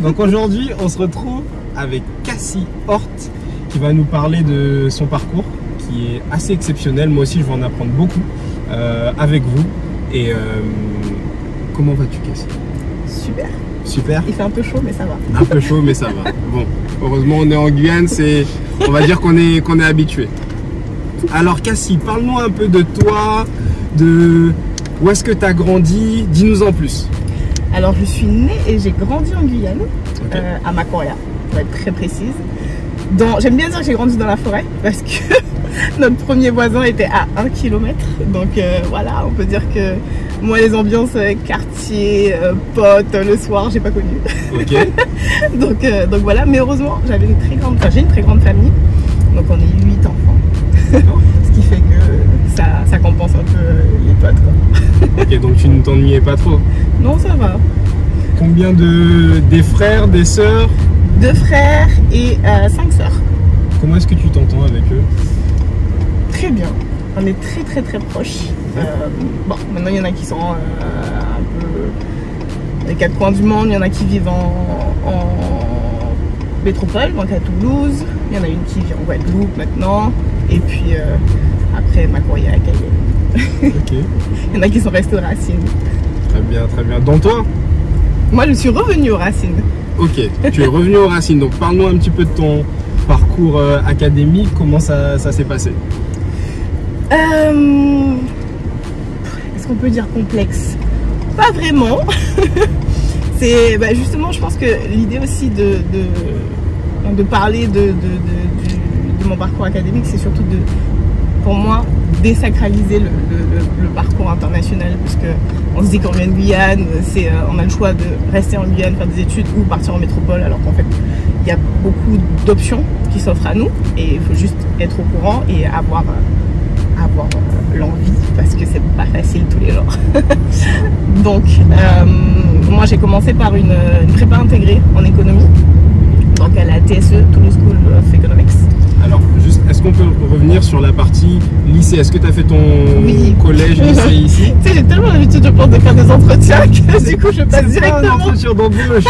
Donc aujourd'hui, on se retrouve avec Cassie Hort qui va nous parler de son parcours qui est assez exceptionnel. Moi aussi, je vais en apprendre beaucoup avec vous. Et comment vas-tu, Cassie? Super. Super. Il fait un peu chaud, mais ça va. Un peu chaud, mais ça va. Bon, heureusement, on est en Guyane, on va dire qu'on est habitué. Alors, Cassie, parle-nous un peu de toi, de où est-ce que tu as grandi, dis-nous en plus. Alors, je suis née et j'ai grandi en Guyane, Okay. à Macoria, pour être très précise. J'aime bien dire que j'ai grandi dans la forêt, parce que notre premier voisin était à 1 km. Donc voilà, on peut dire que moi, les ambiances quartier, potes, le soir, j'ai pas connu. Ok. donc voilà, mais heureusement, j'ai une très grande famille. Donc on est 8 enfants. Ce qui fait que ça compense un peu les potes, quoi. Ok, donc tu ne t'ennuyais pas trop. Non, ça va. Combien des frères, des sœurs? 2 frères et 5 sœurs. Comment est-ce que tu t'entends avec eux? Très bien. On est très proches. Bon, maintenant il y en a qui sont un peu des 4 coins du monde. Il y en a qui vivent en métropole, donc à Toulouse. Il y en a une qui vit en Guadeloupe maintenant. Et puis après Macoria à Cayenne. Ok. Il y en a qui sont restés aux racines. Très bien, très bien. Dans toi? Moi je suis revenue aux racines. Ok, tu es revenu aux racines. Donc parle-nous un petit peu de ton parcours académique. Comment ça s'est passé? Est-ce qu'on peut dire complexe? Pas vraiment. C'est justement, je pense que l'idée aussi de parler de mon parcours académique, c'est surtout pour moi, désacraliser le parcours international, puisque on se dit qu'en Guyane, on a le choix de rester en Guyane, faire des études ou partir en métropole, alors qu'en fait, il y a beaucoup d'options qui s'offrent à nous et il faut juste être au courant et avoir l'envie, parce que c'est pas facile tous les jours. Donc, moi j'ai commencé par une prépa intégrée en économie, donc à la TSE, Toulouse School of Economics. Alors, juste, est-ce qu'on peut revenir sur la partie lycée? Est-ce que tu as fait ton collège, lycée ici? Tu sais, j'ai tellement l'habitude, je pense, de faire des entretiens que du coup, je passe directement. C'est pas un entretien d'embauche.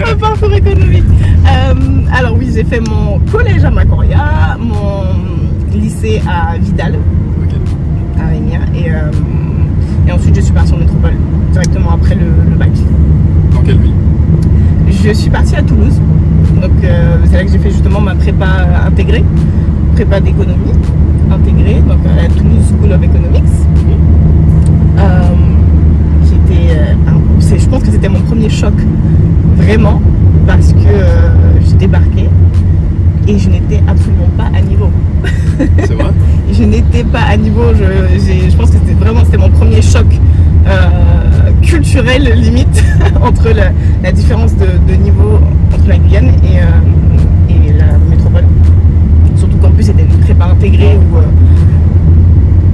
Un parcours économique. Alors oui, j'ai fait mon collège à Macoria, mon lycée à Vidal, à Rémia, et ensuite je suis partie en métropole, directement après le bac. Dans quelle ville? Je suis partie à Toulouse, donc c'est là que j'ai fait justement ma prépa intégrée, prépa d'économie intégrée, donc à la Toulouse School of Economics. Je pense que c'était mon premier choc, vraiment, parce que j'ai débarqué et je n'étais absolument pas à niveau. C'est vrai? Je n'étais pas à niveau, je pense que c'était mon premier choc culturel limite entre la différence de niveau entre la Guyane et la métropole. Surtout qu'en plus c'était une prépa intégrée où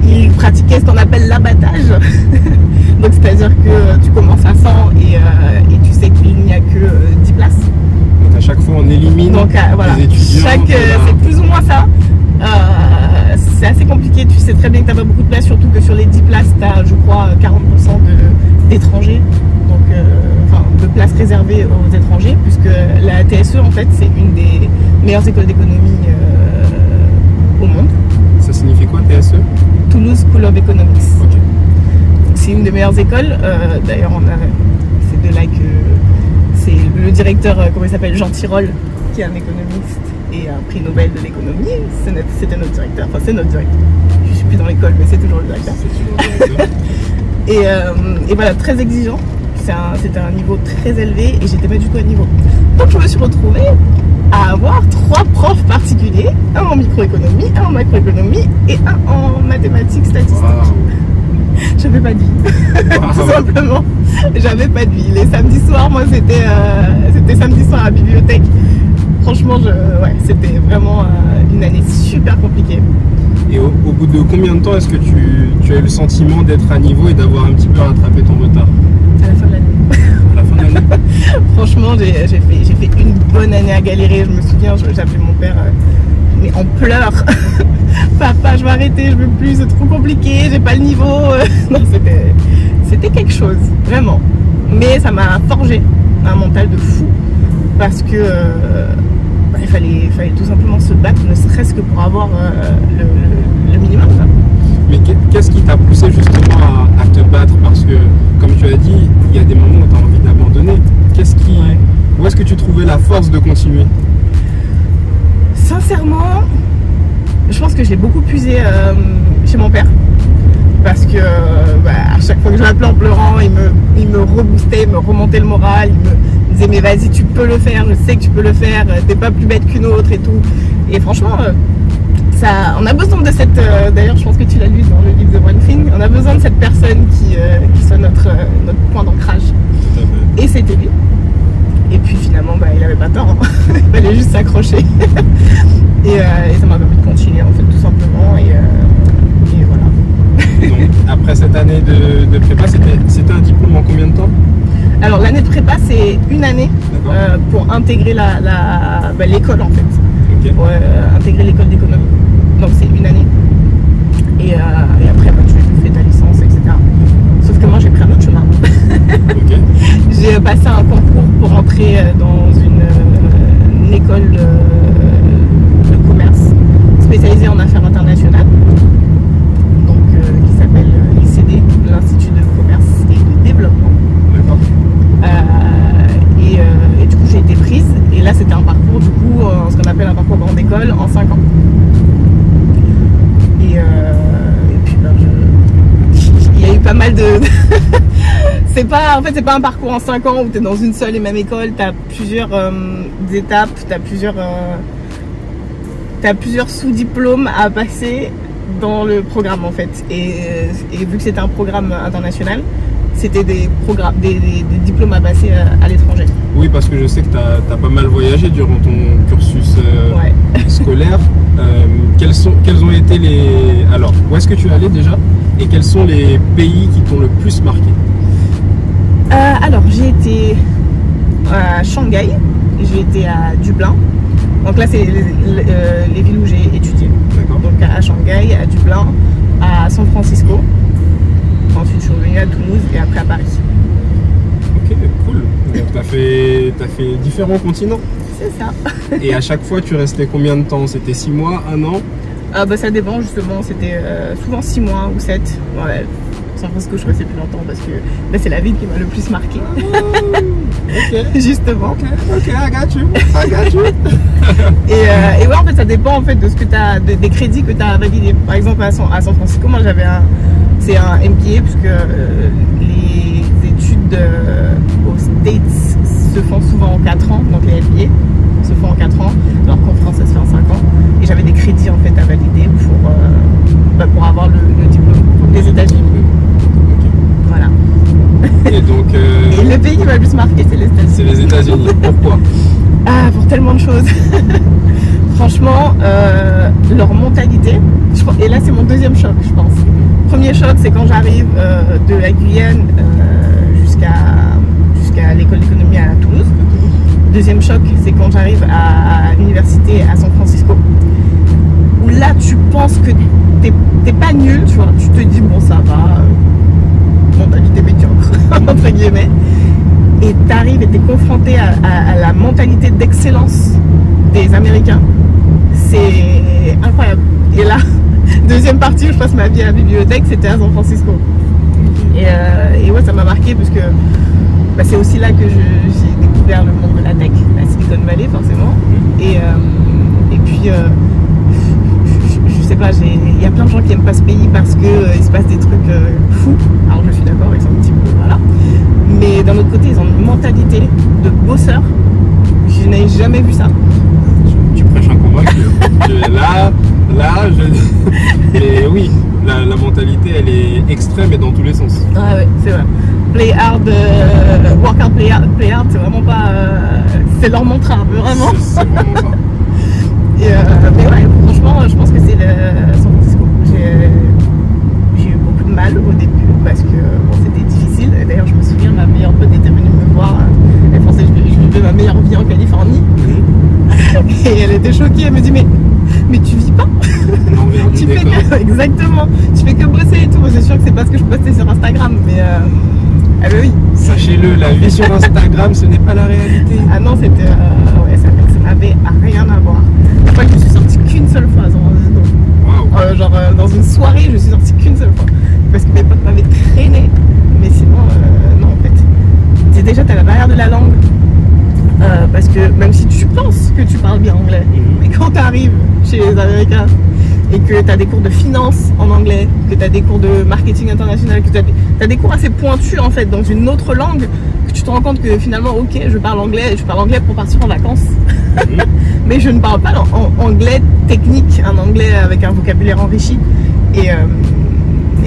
ils pratiquaient ce qu'on appelle l'abattage. Donc c'est-à-dire que tu commences à 100 et tu sais qu'il n'y a que 10 places. Donc à chaque fois on élimine voilà, les étudiants. C'est plus ou moins ça. C'est assez compliqué, tu sais très bien que tu n'as pas beaucoup de places, surtout que sur les 10 places, tu as je crois 40% d'étrangers, donc de places réservées aux étrangers, puisque la TSE en fait c'est une des meilleures écoles d'économie au monde. Ça signifie quoi TSE? Toulouse School of Economics. Okay. C'est une des meilleures écoles, d'ailleurs c'est de là que c'est le directeur, comment il s'appelle, Jean Tirole, qui est un économiste et un prix Nobel de l'économie, c'était notre directeur, enfin c'est notre directeur, je suis plus dans l'école mais c'est toujours le directeur. Et voilà, très exigeant, c'était un niveau très élevé et j'étais pas du tout à niveau. Donc je me suis retrouvée à avoir 3 profs particuliers, un en microéconomie, un en macroéconomie et un en mathématiques statistiques. Wow. J'avais pas de vie, tout simplement. J'avais pas de vie. Les samedis soirs, moi c'était samedi soir à la bibliothèque. Franchement, c'était vraiment une année super compliquée. Et au bout de combien de temps est-ce que tu as eu le sentiment d'être à niveau et d'avoir un petit peu rattrapé ton retard? À la fin de l'année. À la fin de l'année. Franchement, j'ai fait une bonne année à galérer. Je me souviens, j'appelais mon père mais en pleurs. Papa, je vais arrêter, je veux plus, c'est trop compliqué, j'ai pas le niveau. Non, c'était quelque chose, vraiment. Mais ça m'a forgé un mental de fou. parce que il fallait tout simplement se battre, ne serait-ce que pour avoir le minimum. Quoi. Mais qu'est-ce qui t'a poussé justement à te battre? Parce que, comme tu as dit, il y a des moments où tu as envie d'abandonner. Où est-ce que tu trouvais la force de continuer? Sincèrement, je pense que j'ai beaucoup puisé chez mon père. Parce que à chaque fois que je l'appelais en pleurant, il me reboostait, il me remontait le moral, il me disait mais vas-y tu peux le faire, je sais que tu peux le faire, t'es pas plus bête qu'une autre et tout. Et franchement, on a besoin de cette, d'ailleurs je pense que tu l'as lu dans le livre de One Thing, on a besoin de cette personne qui soit notre point d'ancrage. Et c'était lui. Et puis finalement il avait pas tort, hein. Il fallait juste s'accrocher. et ça m'a permis de continuer en fait tout simplement. Et voilà. Donc, après cette année de prépa, c'était un diplôme en combien de temps? Alors l'année de prépa c'est une année pour intégrer l'école en fait. Okay. Pour intégrer l'école d'économie. Donc c'est une année. Et après tu fais ta licence, etc. Sauf que moi j'ai pris un autre chemin. Okay. J'ai passé un concours pour entrer dans une école de commerce spécialisée en affaires internationales. Qui s'appelle l'ICD, l'Institut de Commerce et de Développement. D'accord. Et du coup j'ai été prise et là c'était un parcours du coup ce qu'on appelle un parcours grande école en 5 ans. Et puis il y a eu pas mal de c'est pas un parcours en 5 ans où tu es dans une seule et même école, tu as plusieurs étapes, tu as plusieurs sous-diplômes à passer dans le programme en fait. Et vu que c'était un programme international, c'était des diplômes à passer à l'étranger. Oui, parce que je sais que tu as pas mal voyagé durant ton cursus scolaire. Quels ont été les... Alors, où est-ce que tu es allé déjà? Et quels sont les pays qui t'ont le plus marqué? Alors, j'ai été à Shanghai, j'ai été à Dublin. Donc là, c'est les villes où j'ai étudié. Donc à Shanghai, à Dublin, à San Francisco. Ensuite, je suis revenue à Toulouse et après à Paris. Ok, cool. Donc tu as fait différents continents. C'est ça. Et à chaque fois, tu restais combien de temps? C'était 6 mois, 1 an? Ça dépend justement. C'était souvent 6 mois ou 7. Ouais. San Francisco, je restais plus longtemps parce que c'est la ville qui m'a le plus marqué. Okay. Justement. Ok, I got you. Et ouais, en fait, ça dépend en fait de ce que des crédits que tu as validés. Par exemple, à San Francisco, moi j'avais c'est un MBA puisque les études aux States se font souvent en 4 ans, donc les MBA se font en 4 ans, alors qu'en France ça se fait en 5 ans. Et j'avais des crédits en fait à valider pour avoir le diplôme des États-Unis. Voilà. Et donc. Et le pays qui m'a le plus marqué, c'est les États-Unis. C'est les États-Unis. Pourquoi? Pour tellement de choses. Franchement, leur mentalité. Et là, c'est mon deuxième choc, je pense. Premier choc, c'est quand j'arrive de la Guyane jusqu'à l'école d'économie à Toulouse. Deuxième choc, c'est quand j'arrive à l'université à San Francisco. Où là, tu penses que t'es pas nul, tu vois. Tu te dis, bon, ça va. Mentalité médiocre, entre guillemets. Et t'arrives et t'es confronté à la mentalité d'excellence des Américains. C'est incroyable. Et là, deuxième partie où je passe ma vie à la bibliothèque, c'était à San Francisco. Et ouais, ça m'a marqué parce que c'est aussi là que j'ai découvert le monde de la tech, la Silicon Valley forcément. Et puis, je sais pas, il y a plein de gens qui n'aiment pas ce pays parce qu'il se passe des trucs fous. Alors je suis d'accord avec ça un petit peu, voilà. Mais d'un autre côté, ils ont une mentalité de bosseur. Je n'ai jamais vu ça. Tu prêches un convaincu. Mais oui, la mentalité, elle est extrême et dans tous les sens. Ah ouais, c'est vrai. Play hard, work hard, play hard, c'est vraiment pas... c'est leur mantra, vraiment. C'est vraiment ça. Mais ouais, franchement, je pense que c'est San Francisco. J'ai eu beaucoup de mal au début parce que c'était difficile. D'ailleurs, je me souviens, ma meilleure pote était venue me voir. Elle pensait que je vivais ma meilleure vie en Californie. Et elle était choquée. Elle me dit mais tu vis pas. Tu fais que, exactement. Tu fais que bosser et tout. C'est sûr que c'est pas ce que je postais sur Instagram, mais Ah bah oui. Sachez-le, la vie sur Instagram, ce n'est pas la réalité. Ah non, c'était... ouais, ça n'avait rien à voir. Je crois que je me suis sortie qu'une seule fois. Waouh. Genre dans une soirée, je suis sortie qu'une seule fois. Parce que mes potes m'avaient traîné. Mais sinon, non en fait. Déjà, t'as la barrière de la langue. Parce que même si tu penses que tu parles bien anglais, mais quand tu arrives chez les Américains et que tu as des cours de finance en anglais, que tu as des cours de marketing international, que tu as des cours assez pointus en fait dans une autre langue, que tu te rends compte que finalement, ok, je parle anglais pour partir en vacances, mais je ne parle pas en anglais technique, un anglais avec un vocabulaire enrichi.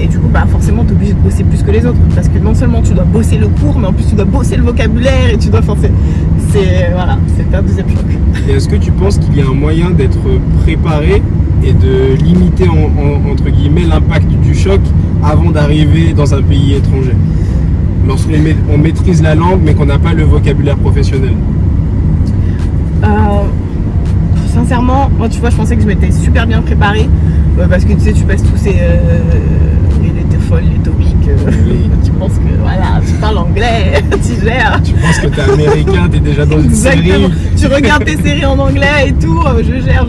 Et du coup, bah, forcément, tu es obligé de bosser plus que les autres. Parce que non seulement tu dois bosser le cours, mais en plus tu dois bosser le vocabulaire et tu dois forcer. Voilà, c'est un deuxième choc. Et est-ce que tu penses qu'il y a un moyen d'être préparé et de limiter, entre guillemets, l'impact du choc avant d'arriver dans un pays étranger? Lorsqu'on maîtrise la langue, mais qu'on n'a pas le vocabulaire professionnel. Sincèrement, moi, tu vois, je pensais que je m'étais super bien préparée. Parce que tu sais, tu passes tous ces... les TOEFL, les TOEIC, oui. Tu penses que voilà, tu parles anglais, tu gères. Tu penses que t'es américain, t'es déjà dans une série. Tu regardes tes séries en anglais et tout, je gère.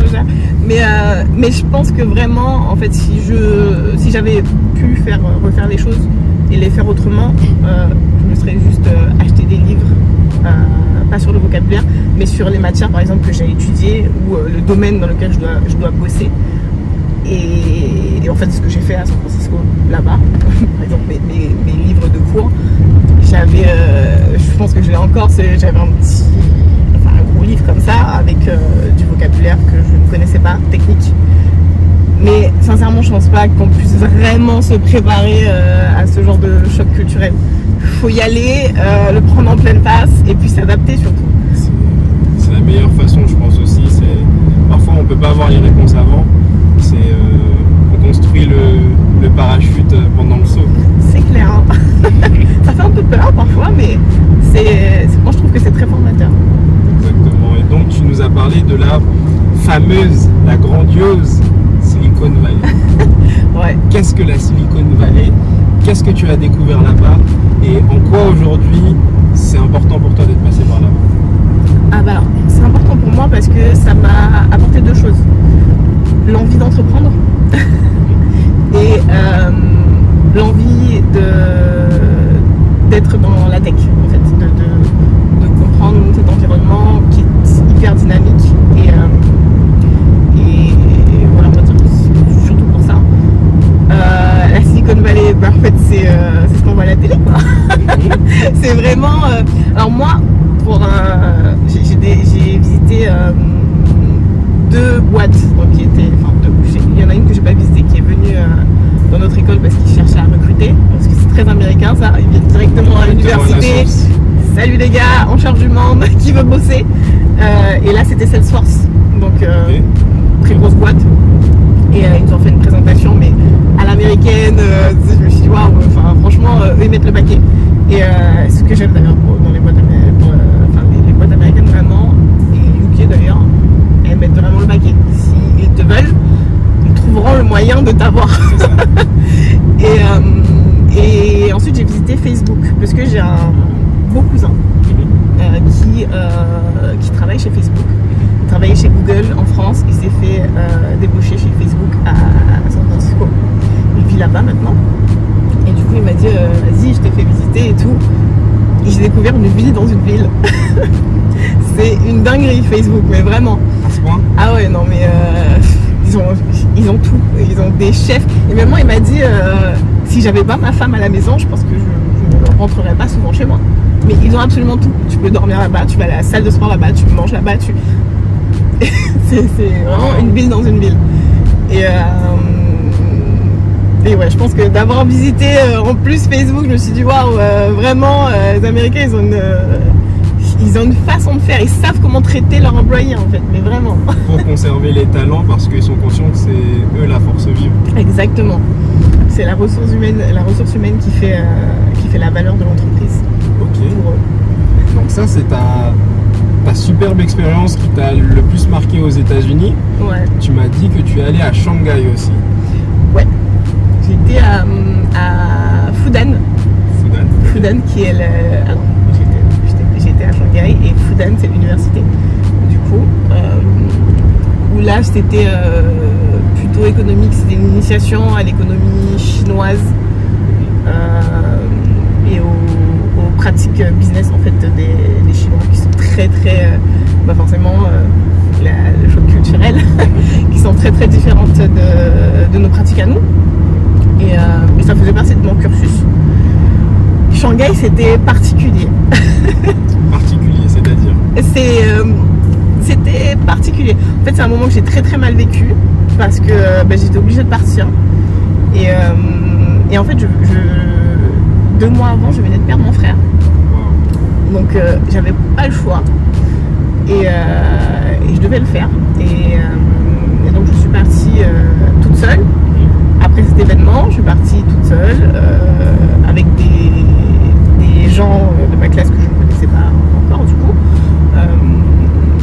Mais je pense que vraiment, en fait, si j'avais pu refaire les choses et les faire autrement, je me serais juste acheté des livres, pas sur le vocabulaire, mais sur les matières par exemple que j'ai étudiées ou le domaine dans lequel je dois bosser. Et en fait, c'est ce que j'ai fait à San Francisco, là-bas. Par exemple, mes livres de cours, je pense que je l'ai encore, j'avais un gros livre comme ça, avec du vocabulaire que je ne connaissais pas, technique. Mais sincèrement, je pense pas qu'on puisse vraiment se préparer à ce genre de choc culturel. Il faut y aller, le prendre en pleine face et puis s'adapter surtout. C'est la meilleure façon, je pense aussi. Parfois, on peut pas avoir les réponses avant. On construit le parachute pendant le saut. C'est clair. Hein. Ça fait un peu peur parfois, mais moi je trouve que c'est très formateur. Exactement. Et donc tu nous as parlé de la fameuse, la grandiose Silicon Valley. Ouais. Qu'est-ce que la Silicon Valley? Qu'est-ce que tu as découvert là-bas? Et en quoi aujourd'hui c'est important pour toi d'être passé par là-bas? Ah bah alors, c'est important pour moi parce que ça m'a apporté deux choses. L'envie d'entreprendre et l'envie d'être dans la tech en fait, de comprendre cet environnement qui est hyper dynamique et voilà, on va dire surtout pour ça. La Silicon Valley, bah, en fait c'est ce qu'on voit à la télé quoi. C'est vraiment alors moi j'ai visité deux boîtes donc, qui étaient, enfin deux, il y en a une que j'ai pas visitée qui est venue dans notre école parce qu'ils cherchaient à recruter, parce que c'est très américain ça, ils viennent directement à l'université. Salut les gars, on cherche du monde, qui veut bosser? Et là c'était Salesforce, donc très grosse boîte. Et ils nous ont fait une présentation mais à l'américaine, je me suis dit waouh, enfin franchement eux ils mettent le paquet. Et ce que j'aime d'ailleurs dans les boîtes américaines vraiment, et UK d'ailleurs, elles mettent vraiment le paquet. S'ils te veulent, ils trouveront le moyen de t'avoir. Et ensuite j'ai visité Facebook parce que j'ai un beau cousin qui travaille chez Facebook. Il travaillait chez Google en France, il s'est fait débaucher chez Facebook à San Francisco. Il vit là-bas maintenant. Et du coup il m'a dit vas-y, je t'ai fait visiter et tout. Et j'ai découvert une ville dans une ville. C'est une dinguerie Facebook, mais vraiment. À ce point? Ah ouais, non mais ils ont tout. Ils ont des chefs. Et même moi il m'a dit si j'avais pas ma femme à la maison, je pense que je ne rentrerais pas souvent chez moi. Mais ils ont absolument tout. Tu peux dormir là-bas, tu vas à la salle de sport là-bas, tu manges là-bas, c'est vraiment une ville dans une ville. Et ouais, je pense que d'avoir visité en plus Facebook, je me suis dit waouh, vraiment, les Américains ils ont une façon de faire, ils savent comment traiter leurs employés en fait, mais vraiment. Pour conserver les talents parce qu'ils sont conscients que c'est eux la force vive. Exactement. C'est la ressource humaine qui fait la valeur de l'entreprise. Ok. Donc ça c'est ta superbe expérience qui t'a le plus marqué aux États-Unis. Ouais. Tu m'as dit que tu es allé à Shanghai aussi. Ouais. J'étais à Fudan. Fudan qui est alors, j'étais à Shanghai et Fudan c'est l'université. Du coup, où là c'était plutôt économique, c'était une initiation à l'économie chinoise et aux pratiques business en fait des Chinois qui sont très forcément le choc culturel qui sont très différentes de nos pratiques à nous et ça faisait partie de mon cursus. Shanghai c'était particulier. Particulier, c'est-à-dire c'était particulier. En fait c'est un moment que j'ai très mal vécu parce que j'étais obligée de partir et en fait 2 mois avant je venais de perdre mon frère. Donc j'avais pas le choix et je devais le faire et donc je suis partie toute seule. Après cet événement je suis partie toute seule avec des gens de ma classe que je ne connaissais pas encore du coup.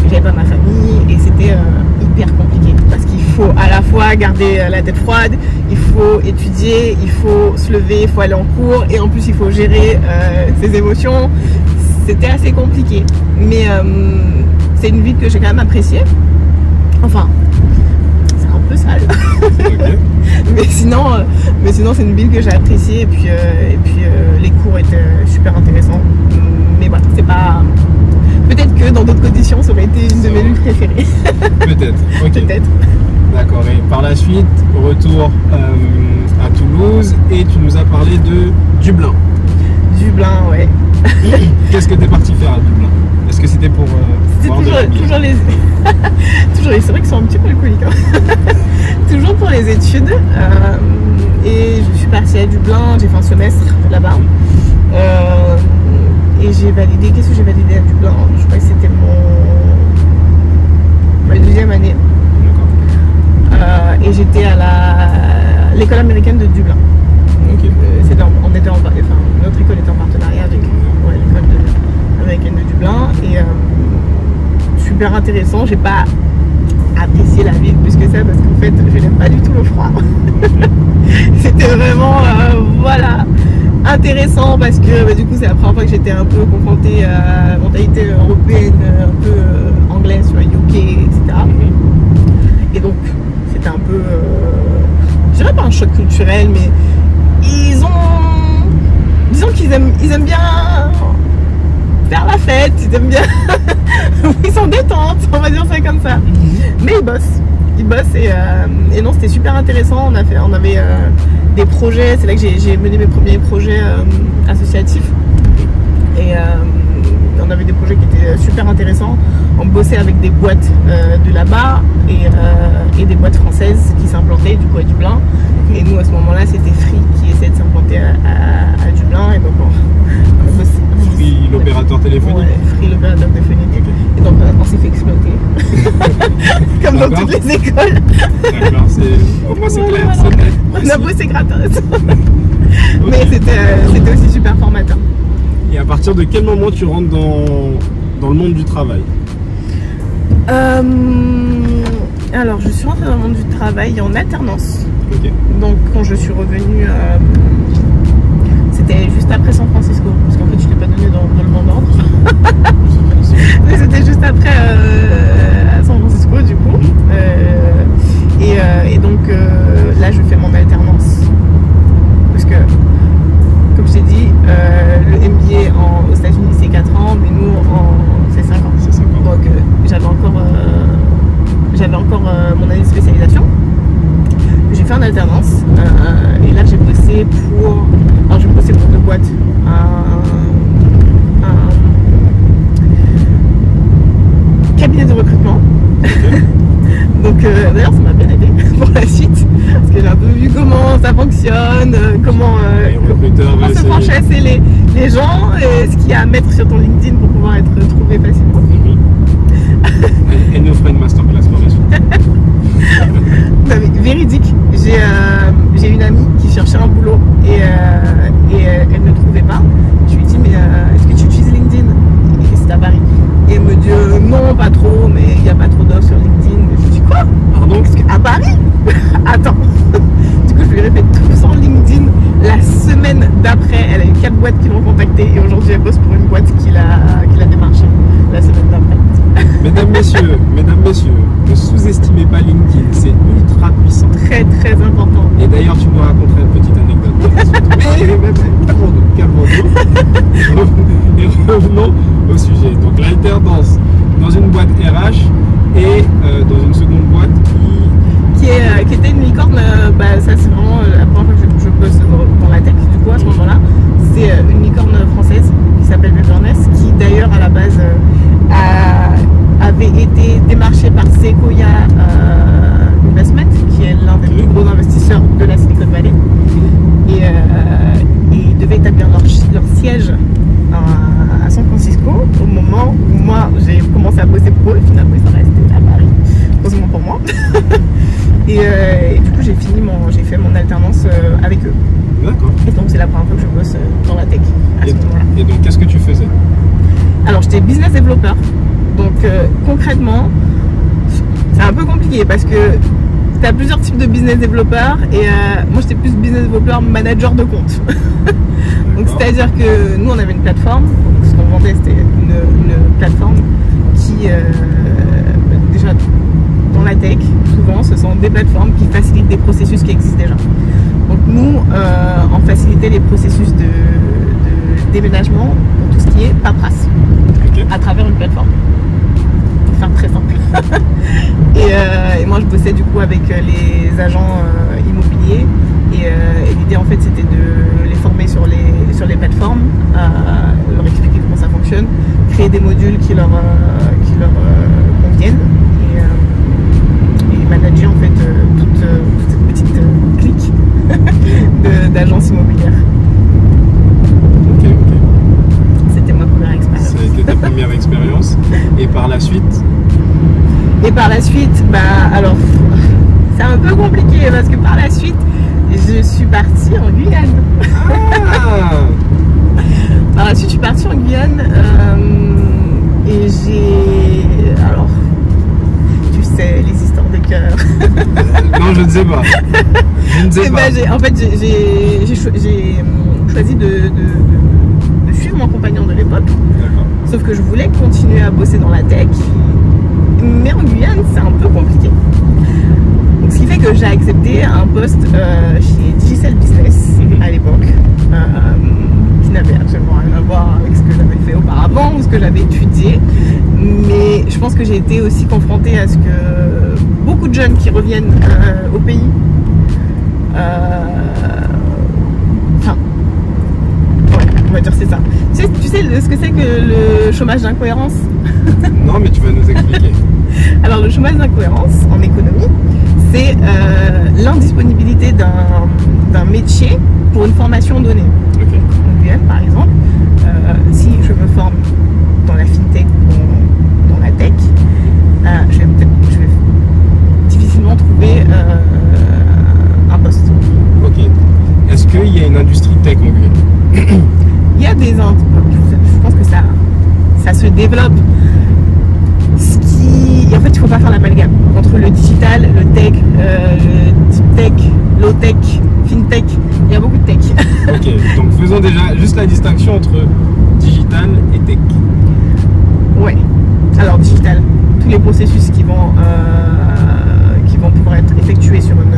J'avais pas ma famille et c'était hyper compliqué parce qu'il faut à la fois garder la tête froide, il faut étudier, il faut se lever, il faut aller en cours et en plus il faut gérer ses émotions. C'était assez compliqué, mais c'est une ville que j'ai quand même appréciée. Enfin, c'est un peu sale, okay. mais sinon c'est une ville que j'ai appréciée et puis les cours étaient super intéressants. Mais voilà, c'est pas. Peut-être que dans d'autres conditions, ça aurait été une de mes villes préférées. Peut-être. Ok. Peut-être. D'accord. Et par la suite, retour à Toulouse et tu nous as parlé de Dublin. Dublin, ouais. Qu'est-ce que tu es parti faire à Dublin? Est-ce que c'était pour toujours les c'est vrai qu'ils sont un petit peu alcooliques hein. Toujours pour les études et je suis partie à Dublin, j'ai fait un semestre là-bas et j'ai validé, qu'est-ce que j'ai validé à Dublin? Je crois que c'était ma 2e année et j'étais à l'école américaine de Dublin. Okay. Notre école était en partenariat avec l'école américaine de Dublin et super intéressant. J'ai pas apprécié la ville plus que ça parce qu'en fait je n'aime pas du tout le froid. C'était vraiment intéressant parce que du coup c'est la première fois que j'étais un peu confrontée à la mentalité européenne, un peu anglaise sur UK, etc. Et donc c'était un peu, je dirais pas un choc culturel, mais disons qu'ils aiment bien faire la fête, ils aiment bien, ils sont détentes, on va dire ça comme ça. Mais ils bossent et non, c'était super intéressant. On avait des projets, c'est là que j'ai mené mes premiers projets associatifs et on avait des projets qui étaient super intéressants. On bossait avec des boîtes de là-bas et des boîtes françaises qui s'implantaient du coup à Dublin. Et nous à ce moment-là c'était Free qui essayait de s'implanter à Dublin et donc on bossait. Free l'opérateur téléphonique. Ouais, Free l'opérateur téléphonique. Okay. Et donc on s'est fait exploiter. Comme dans toutes les écoles. D'accord, au moins c'est clair, c'est net. On a bossé gratos. Mais c'était aussi super formateur. Et à partir de quel moment tu rentres dans le monde du travail? Alors je suis rentrée dans le monde du travail en alternance. Okay. Donc quand je suis revenue, c'était juste après San Francisco, parce qu'en fait je ne l'ai pas donné dans le bon ordre. Mais c'était juste après San Francisco du coup. Et donc là je fais mon alternance. Parce que, comme je t'ai dit, le MBA aux États-Unis c'est 4 ans, mais nous c'est 5 ans. C'est 5 ans. Donc j'avais encore mon année de spécialisation. J'ai fait en alternance et là j'ai bossé pour 2 boîtes. Un cabinet de recrutement. Okay. Donc d'ailleurs ça m'a bien aidé pour la suite parce que j'ai un peu vu comment ça fonctionne, comment se font chasser les gens et ce qu'il y a à mettre sur ton LinkedIn pour pouvoir être trouvé facilement. Elle nous fera une masterclass par la suite. Véridique, j'ai une amie qui cherchait un boulot et elle ne trouvait pas. Je lui ai dit mais est-ce que tu utilises LinkedIn? Et c'était à Paris. Et elle me dit non pas trop, mais il n'y a pas trop d'offres sur LinkedIn. Je lui ai dit quoi? Pardon? À Paris? Attends. Du coup je lui ai répété tout sans LinkedIn. La semaine d'après, elle a eu 4 boîtes qui l'ont contacté. très très important. Et d'ailleurs, tu me raconteras une petite anecdote. Mais calmons-nous. Et revenons au sujet. Donc l'alternance dans une boîte RH et dans une seconde boîte qui était une licorne, ça c'est vraiment la première fois que je bosse dans la tech du coup à ce moment-là. C'est une licorne française qui s'appelle Weberness, qui d'ailleurs à la base avait été démarchée par Sequoia Investment, qui est l'un des plus gros investisseurs de la Silicon Valley. Et ils devaient établir leur siège à San Francisco au moment où moi j'ai commencé à bosser pour eux, et finalement ils sont restés à Paris, heureusement pour moi. et du coup j'ai fait mon alternance avec eux. D'accord. Et donc c'est la première fois que je bosse dans la tech à ce moment-là. Et donc qu'est-ce que tu faisais? Alors j'étais business développeur. Donc concrètement, c'est un peu compliqué parce que tu as plusieurs types de business développeurs et moi j'étais plus business développeur manager de compte. Donc c'est-à-dire que nous on avait une plateforme, donc ce qu'on vendait c'était une plateforme qui déjà dans la tech, souvent ce sont des plateformes qui facilitent des processus qui existent déjà. Donc nous on facilitait les processus de déménagement pour tout ce qui est paperasse à travers une plateforme. Pour faire très simple. et moi je bossais du coup avec les agents immobiliers et l'idée en fait c'était de les former sur les plateformes, leur expliquer comment ça fonctionne, créer des modules qui leur conviennent et manager en fait toute cette petite clique d'agences immobilières. Ok. C'était ma première expérience. Ça a été ta première expérience. Et par la suite? Alors, c'est un peu compliqué parce que par la suite, je suis partie en Guyane. Ah. Par la suite, je suis partie en Guyane et alors, tu sais, les histoires de cœur. Non, je ne sais pas. Je ne sais pas. En fait, j'ai choisi de suivre mon compagnon de l'époque. Sauf que je voulais continuer à bosser dans la tech. Mais en Guyane, c'est un peu compliqué. Donc, ce qui fait que j'ai accepté un poste chez Digicel Business à l'époque, qui n'avait absolument rien à voir avec ce que j'avais fait auparavant ou ce que j'avais étudié. Mais je pense que j'ai été aussi confrontée à ce que beaucoup de jeunes qui reviennent au pays, on va dire c'est ça. Tu sais ce que c'est que le chômage d'incohérence? Non, mais tu vas nous expliquer. Alors le chômage d'incohérence en économie, c'est l'indisponibilité d'un métier pour une formation donnée. En Guyane par exemple, si je me forme dans la fintech ou dans la tech, je vais difficilement trouver un poste. Ok. Est-ce qu'il y a une industrie tech en Guyane? Il y a des... Je pense que ça se développe. En fait, il ne faut pas faire l'amalgame entre le digital, le tech, le deep tech, low tech, fintech. Il y a beaucoup de tech. Ok, donc faisons déjà juste la distinction entre digital et tech. Ouais. Alors digital, tous les processus qui vont pouvoir être effectués sur une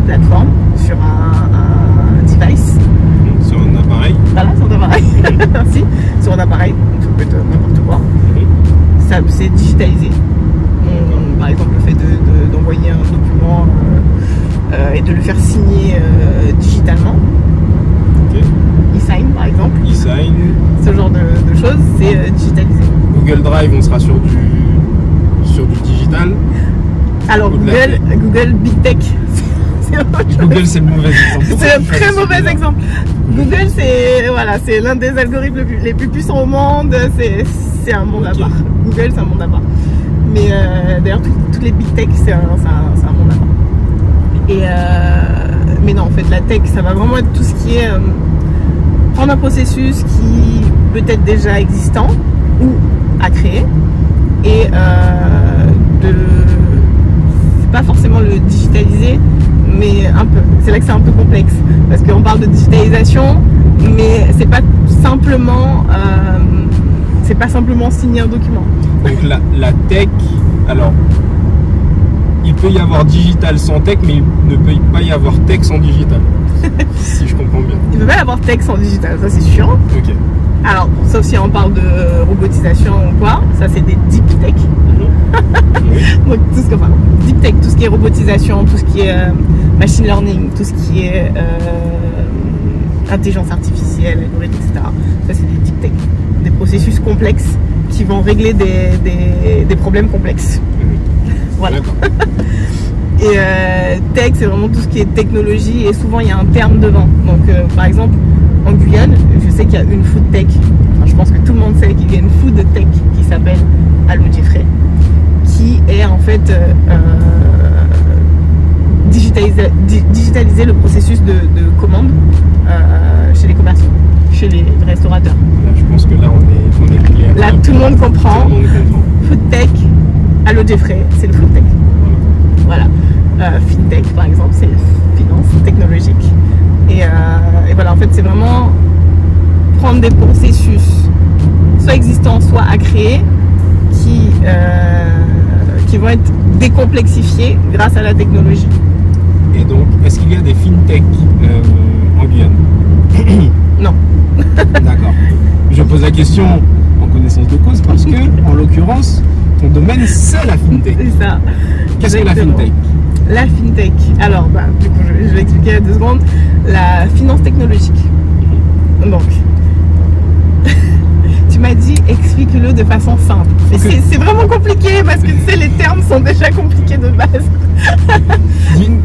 plateforme, sur un device. Sur un appareil. Voilà, sur un appareil. Merci. Sur un appareil, donc ça peut être n'importe quoi. Ça, c'est digitalisé. Par exemple, le fait d'envoyer un document et de le faire signer digitalement. E-sign par exemple. E-sign. Ce genre de choses, c'est digitalisé. Google Drive, on sera sur du digital. Alors Google Big Tech. Google, c'est le mauvais exemple. C'est un très mauvais exemple. Google, c'est l'un des algorithmes les plus puissants au monde. C'est un monde à part. Google, c'est un monde à part. Mais d'ailleurs, toutes les big tech, c'est un monde à part. Mais non, en fait, la tech, ça va vraiment être tout ce qui est prendre un processus qui peut être déjà existant ou à créer et c'est pas forcément le digitaliser, mais un peu. C'est là que c'est un peu complexe parce qu'on parle de digitalisation, mais c'est pas simplement signer un document. Donc la tech, alors il peut y avoir digital sans tech, mais il ne peut pas y avoir tech sans digital. Si je comprends bien. Il ne peut pas y avoir tech sans digital, ça c'est sûr. Ok. Alors, sauf si on parle de robotisation ou quoi, ça c'est des deep tech. Oui. Donc, tout ce que, enfin, deep tech, tout ce qui est robotisation, tout ce qui est machine learning, tout ce qui est intelligence artificielle, algorithme, etc. Ça c'est des deep tech. Des processus complexes qui vont régler des problèmes complexes. Voilà. Et tech, c'est vraiment tout ce qui est technologie et souvent il y a un terme devant. Donc par exemple, en Guyane, je sais qu'il y a une food tech. Enfin, je pense que tout le monde sait qu'il y a une food tech qui s'appelle Allo Jeffrey, qui est en fait digitaliser le processus de commande chez les commerçants, chez les restaurateurs. Là, je pense que là on est clair. Là, tout le monde comprend. Tout le monde comprend. Food tech, Allo Jeffrey, c'est le food tech. Voilà. FinTech, par exemple, c'est finance technologique. Et voilà, en fait, c'est vraiment prendre des processus, soit existants, soit à créer, qui vont être décomplexifiés grâce à la technologie. Et donc, est-ce qu'il y a des fintech en Guyane? Non. D'accord. Je pose la question en connaissance de cause parce que, en l'occurrence, ton domaine c'est la fintech. C'est ça. Qu'est-ce que la fintech? La fintech, alors du coup, je vais expliquer à 2 secondes. La finance technologique. Donc, tu m'as dit explique-le de façon simple. Okay. C'est vraiment compliqué parce que tu sais, les termes sont déjà compliqués de base.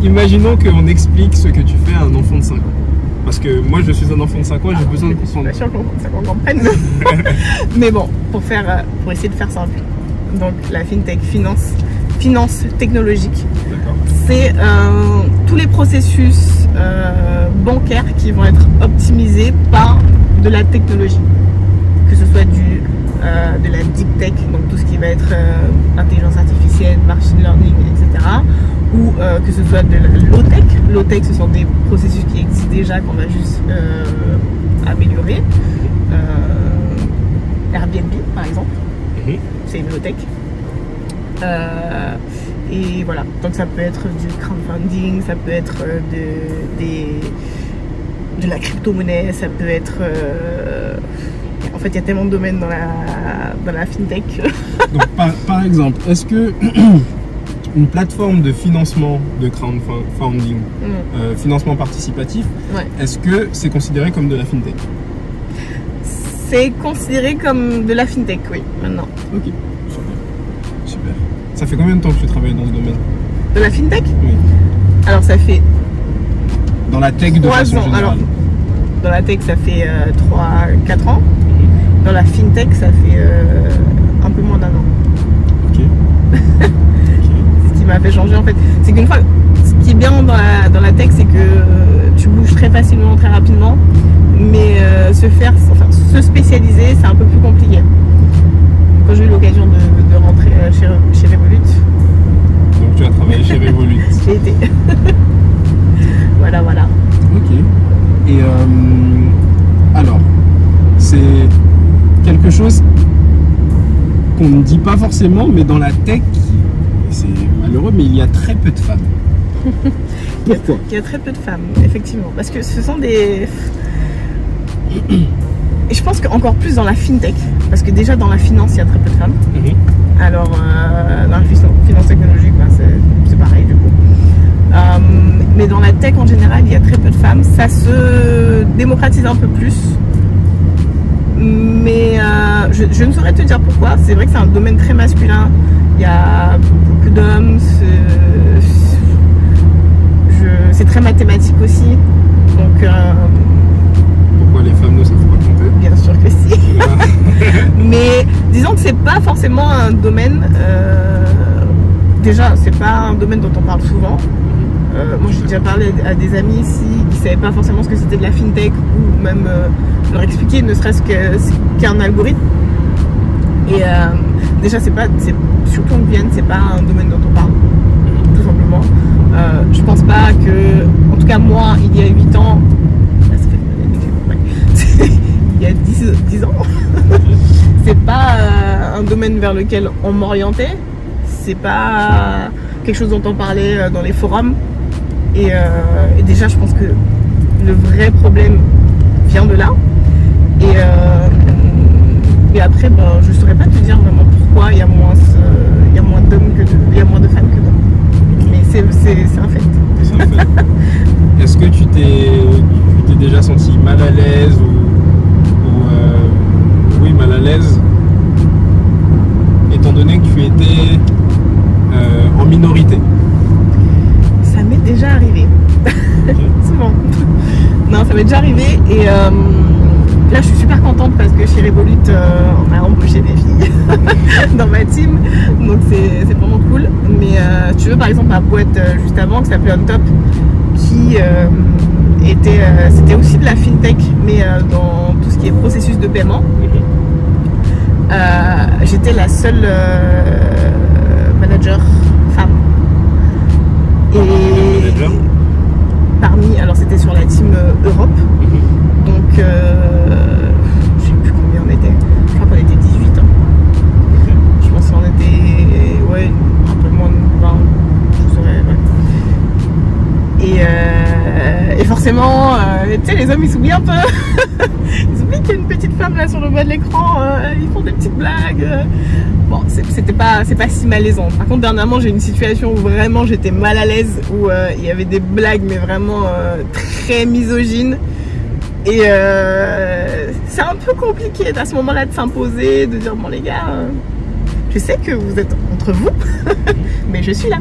Imaginons qu'on explique ce que tu fais à un enfant de 5 ans. Parce que moi je suis un enfant de 5 ans et j'ai besoin de comprendre. Je suis pas sûr qu'on comprenne. Mais bon, pour essayer de faire simple. Donc la fintech, finance technologique. C'est tous les processus bancaires qui vont être optimisés par de la technologie. Que ce soit de la deep tech, donc tout ce qui va être intelligence artificielle, machine learning, etc. Ou que ce soit de la low tech. Low tech, ce sont des processus qui existent déjà qu'on va juste améliorer. Airbnb, par exemple, c'est une low tech. Et voilà, donc ça peut être du crowdfunding, ça peut être de la crypto-monnaie, ça peut être... en fait, il y a tellement de domaines dans la fintech. Donc, par exemple, est-ce que une plateforme de financement de crowdfunding, financement participatif, ouais. Est-ce que c'est considéré comme de la fintech? C'est considéré comme de la fintech, oui, maintenant. Ok, super. Ça fait combien de temps que tu travailles dans ce domaine? De la fintech? Oui. Alors ça fait... Dans la tech de façon générale. Alors, dans la tech, ça fait 3-4 ans. Dans la fintech, ça fait un peu moins d'1 an. Ok. C'est ce qui m'a fait changer en fait. C'est qu'une fois, ce qui est bien dans la tech, c'est que tu bouges très facilement, très rapidement. Mais se spécialiser, c'est un peu plus compliqué. Quand j'ai eu l'occasion de rentrer chez Revolut. Donc tu as travaillé chez Revolut. J'ai été. Voilà. Ok. Et alors, c'est quelque chose qu'on ne dit pas forcément, mais dans la tech, c'est malheureux, mais il y a très peu de femmes. Pourquoi? Il y a très peu de femmes, effectivement. Parce que ce sont des... Et je pense qu'encore plus dans la fintech, parce que déjà dans la finance, il y a très peu de femmes. Alors, dans la finance technologique, c'est pareil du coup. Mais dans la tech en général, il y a très peu de femmes. Ça se démocratise un peu plus. Mais je ne saurais te dire pourquoi. C'est vrai que c'est un domaine très masculin. Il y a beaucoup d'hommes. C'est très mathématique aussi. Donc... pourquoi les femmes ne savent pas compter? Bien sûr que si. Mais disons que c'est pas forcément un domaine... déjà, c'est pas un domaine dont on parle souvent. Moi, j'ai déjà parlé à des amis ici qui ne savaient pas forcément ce que c'était de la fintech ou même leur expliquer ne serait-ce qu'un algorithme. Et déjà, surtout en Guyane, c'est pas un domaine dont on parle, tout simplement. Je pense pas que, en tout cas moi, il y a 8 ans, il y a 10 ans, c'est pas un domaine vers lequel on m'orientait. C'est pas quelque chose dont on parlait dans les forums. Et déjà, je pense que le vrai problème vient de là. Et après, ben, je ne saurais pas te dire vraiment pourquoi il y a moins d'hommes que il y a moins de femmes que d'hommes. Mais c'est un fait. C'est un fait. Est-ce que tu t'es déjà senti mal à l'aise oui, mal à l'aise, étant donné que tu étais en minorité? Ça m'est déjà arrivé. Okay. Souvent. Non, ça m'est déjà arrivé et là je suis super contente parce que chez Revolut on a embauché des filles dans ma team, donc c'est vraiment cool. Mais tu veux, par exemple, ma boîte juste avant qui s'appelait On Top, qui c'était aussi de la fintech, mais dans tout ce qui est processus de paiement. J'étais la seule manager femme. Et parmi, alors c'était sur la team Europe, donc je sais plus combien on était, je crois qu'on était 18 ans. Je pense qu'on était, ouais, un peu moins de 20, je saurais, ouais. Et forcément, tu sais, les hommes ils s'oublient un peu. Ils oublient qu'il y a une petite femme là sur le bas de l'écran, ils font des petites blagues. Bon, c'est pas si malaisant. Par contre, dernièrement, j'ai une situation où vraiment j'étais mal à l'aise, où il y avait des blagues, mais vraiment très misogynes. Et c'est un peu compliqué à ce moment-là de s'imposer, de dire, bon les gars, je sais que vous êtes entre vous, mais je suis là.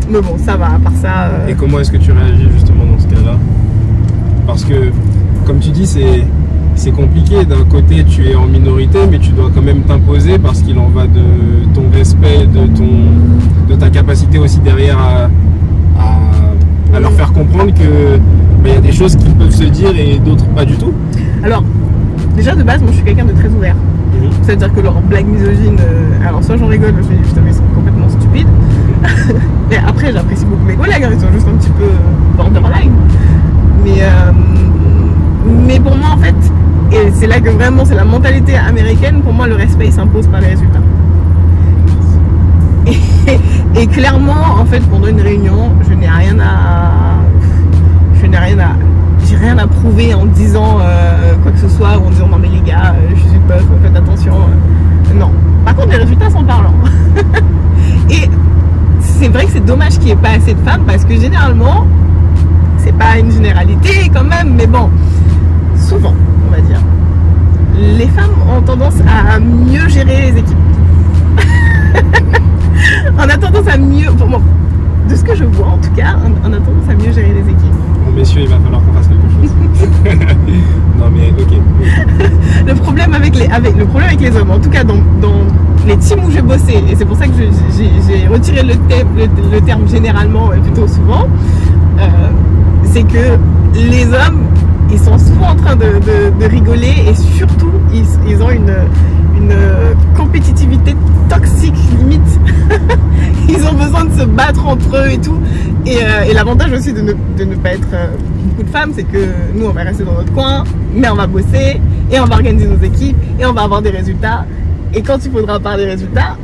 Mais bon, ça va, à part ça... Et comment est-ce que tu réagis justement dans ce cas-là? Parce que, comme tu dis, c'est compliqué. D'un côté, tu es en minorité, mais tu dois quand même t'imposer parce qu'il en va de ton respect, de ta capacité aussi derrière à leur faire comprendre que il y a des choses qui peuvent se dire et d'autres pas du tout. Alors, déjà de base, moi je suis quelqu'un de très ouvert. C'est-à-dire que leurs blagues misogynes, alors soit j'en rigole, je me dis putain mais ils sont complètement stupides. Mais après j'apprécie beaucoup mes collègues, ils sont juste un petit peu borderline. Mais pour moi en fait, et c'est là que vraiment c'est la mentalité américaine, pour moi le respect il s'impose par les résultats. Et clairement en fait pendant une réunion, j'ai rien à prouver en disant quoi que ce soit, ou en disant non mais les gars, je suis une meuf, faites attention. Non. Par contre les résultats sont parlants. Et c'est vrai que c'est dommage qu'il n'y ait pas assez de femmes, parce que généralement, c'est pas une généralité quand même, mais bon, souvent on va dire, les femmes ont tendance à mieux gérer les équipes. On a tendance à mieux, bon, de ce que je vois en tout cas, on a tendance à mieux gérer les équipes. Bon messieurs, il va falloir qu'on fasse quelque chose. Non mais ok. Le problème avec les hommes, en tout cas dans les teams où j'ai bossé, et c'est pour ça que j'ai retiré le terme généralement et plutôt souvent, c'est que les hommes, ils sont souvent en train de rigoler, et surtout ils ont une compétitivité toxique limite. Ils ont besoin de se battre entre eux et tout. Et l'avantage aussi de ne pas être beaucoup de femmes, c'est que nous on va rester dans notre coin, mais on va bosser et on va organiser nos équipes et on va avoir des résultats. Et quand il faudra avoir des résultats,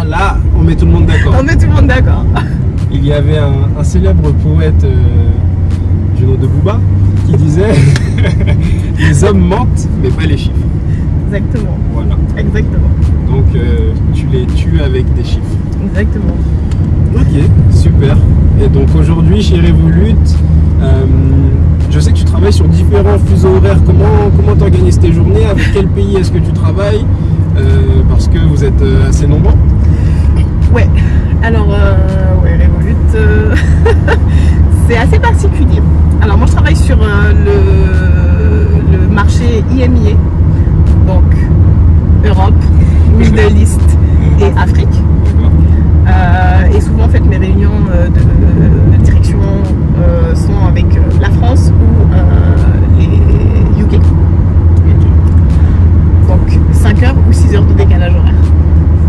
là on met tout le monde d'accord. On met tout le monde d'accord. Il y avait un célèbre poète du nom de Booba qui disait les hommes mentent mais pas les chiffres. Exactement. Voilà. Exactement. Donc tu les tues avec des chiffres. Exactement. Ok, super. Et donc aujourd'hui chez Revolut, je sais que tu travailles sur différents fuseaux horaires. Comment tu organises tes journées? Avec quel pays est-ce que tu travailles? Parce que vous êtes assez nombreux. Ouais, alors ouais, Revolut, c'est assez particulier. Alors moi je travaille sur le marché IMIA, donc Europe, Middle East et Afrique. Et souvent en fait mes réunions de direction sont avec la France ou les UK. Donc 5 heures ou 6 heures de décalage horaire.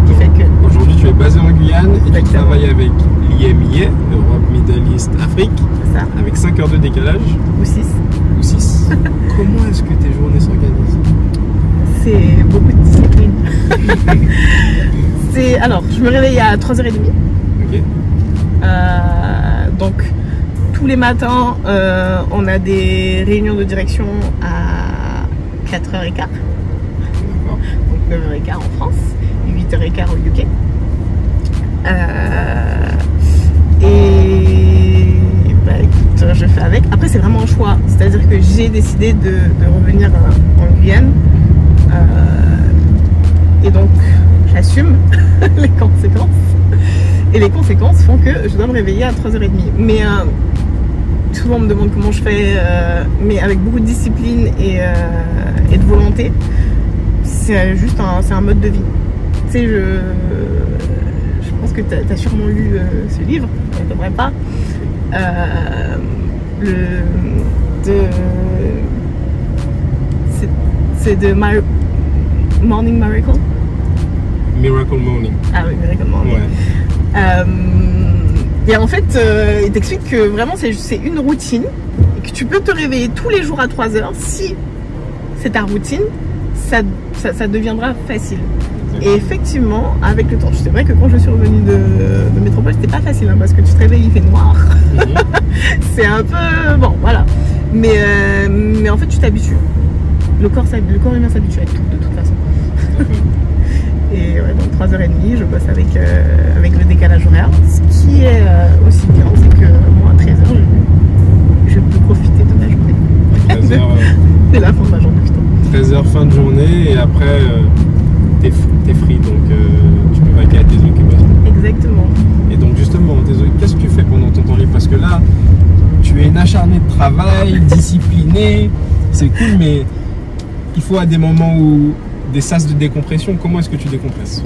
Qui fait que aujourd'hui tu es basé en Guyane et exactement. Tu travailles avec l'IMIA, Europe, Middle East, Afrique, ça. Avec 5 heures de décalage. Ou 6. Ou 6. Comment est-ce que tes journées s'organisent? C'est beaucoup de discipline. Alors, je me réveille à 3h30. Ok. Donc, tous les matins, on a des réunions de direction à 4h15. D'accord. Donc 9h15 en France, 8h15 au UK. Et bah écoute, je fais avec. Après, c'est vraiment un choix. C'est-à-dire que j'ai décidé de revenir en Guyane. Et donc, j'assume les conséquences. Et les conséquences font que je dois me réveiller à 3h30. Mais souvent, on me demande comment je fais, mais avec beaucoup de discipline et de volonté. C'est juste un mode de vie. Tu sais, je pense que tu as sûrement lu ce livre, ça ne devrait pas. C'est de Morning Miracle. Miracle Morning. Ah oui, Miracle Morning. Ouais. Et en fait, il t'explique que vraiment c'est une routine et que tu peux te réveiller tous les jours à 3h. Si c'est ta routine, ça deviendra facile. Et effectivement, avec le temps, c'est vrai que quand je suis revenue de métropole, c'était pas facile hein, parce que tu te réveilles, il fait noir. C'est un peu... Bon, voilà. Mais en fait, tu t'habitues. Le corps humain s'habitue à tout, de toute façon. Et ouais, donc 3h30, je bosse avec le décalage horaire. Ce qui est aussi bien, c'est que moi, à 13h, je peux profiter de ma journée. 13h, c'est la fin de ma journée, putain. 13h fin de journée et après t'es free, donc tu peux vaquer à tes occupations. Exactement. Et donc justement, qu'est-ce que tu fais pendant ton temps libre? Parce que là, tu es une acharnée de travail, disciplinée, c'est cool, mais il faut à des moments où des sas de décompression. Comment est-ce que tu décompresses?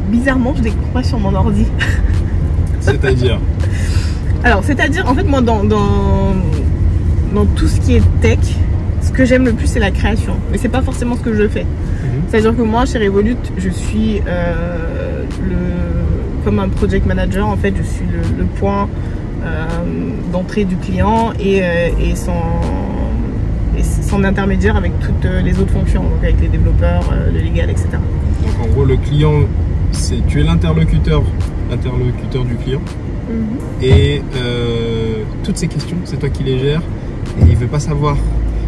Bizarrement, je décompresse sur mon ordi. C'est-à-dire? Alors, c'est-à-dire, en fait, moi, dans tout ce qui est tech, ce que j'aime le plus, c'est la création. Mais c'est pas forcément ce que je fais. C'est-à-dire que moi, chez Revolut, je suis comme un project manager. En fait, je suis le point d'entrée du client et son intermédiaire avec toutes les autres fonctions, donc avec les développeurs, le légal, etc. Donc en gros, le client, tu es l'interlocuteur du client. Et toutes ces questions, c'est toi qui les gères. Et il veut pas savoir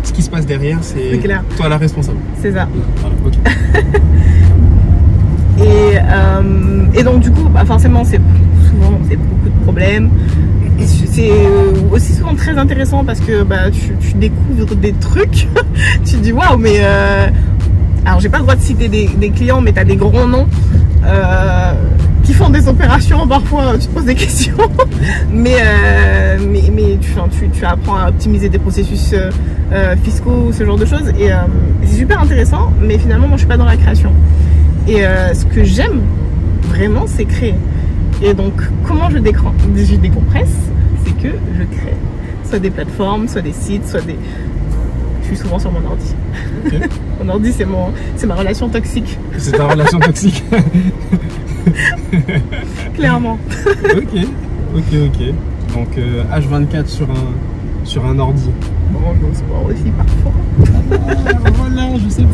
ce qui se passe derrière, c'est toi la responsable. C'est ça. Voilà, ok. Et donc du coup, bah, forcément, c'est beaucoup de problèmes. C'est aussi souvent très intéressant parce que bah, tu découvres des trucs. Tu te dis waouh, mais alors j'ai pas le droit de citer des clients, mais tu as des grands noms qui font des opérations. Parfois tu te poses des questions, mais tu apprends à optimiser des processus fiscaux, ce genre de choses, et c'est super intéressant. Mais finalement, moi je suis pas dans la création, et ce que j'aime vraiment, c'est créer. Et donc, comment je décompresse, c'est que je crée. Soit des plateformes, soit des sites, soit des... Je suis souvent sur mon ordi. Okay. Mon ordi, c'est ma relation toxique. C'est ta relation toxique. Clairement. Ok. Donc, H24 sur un ordi. Bon, je vais au sport aussi parfois. Voilà, je sais pas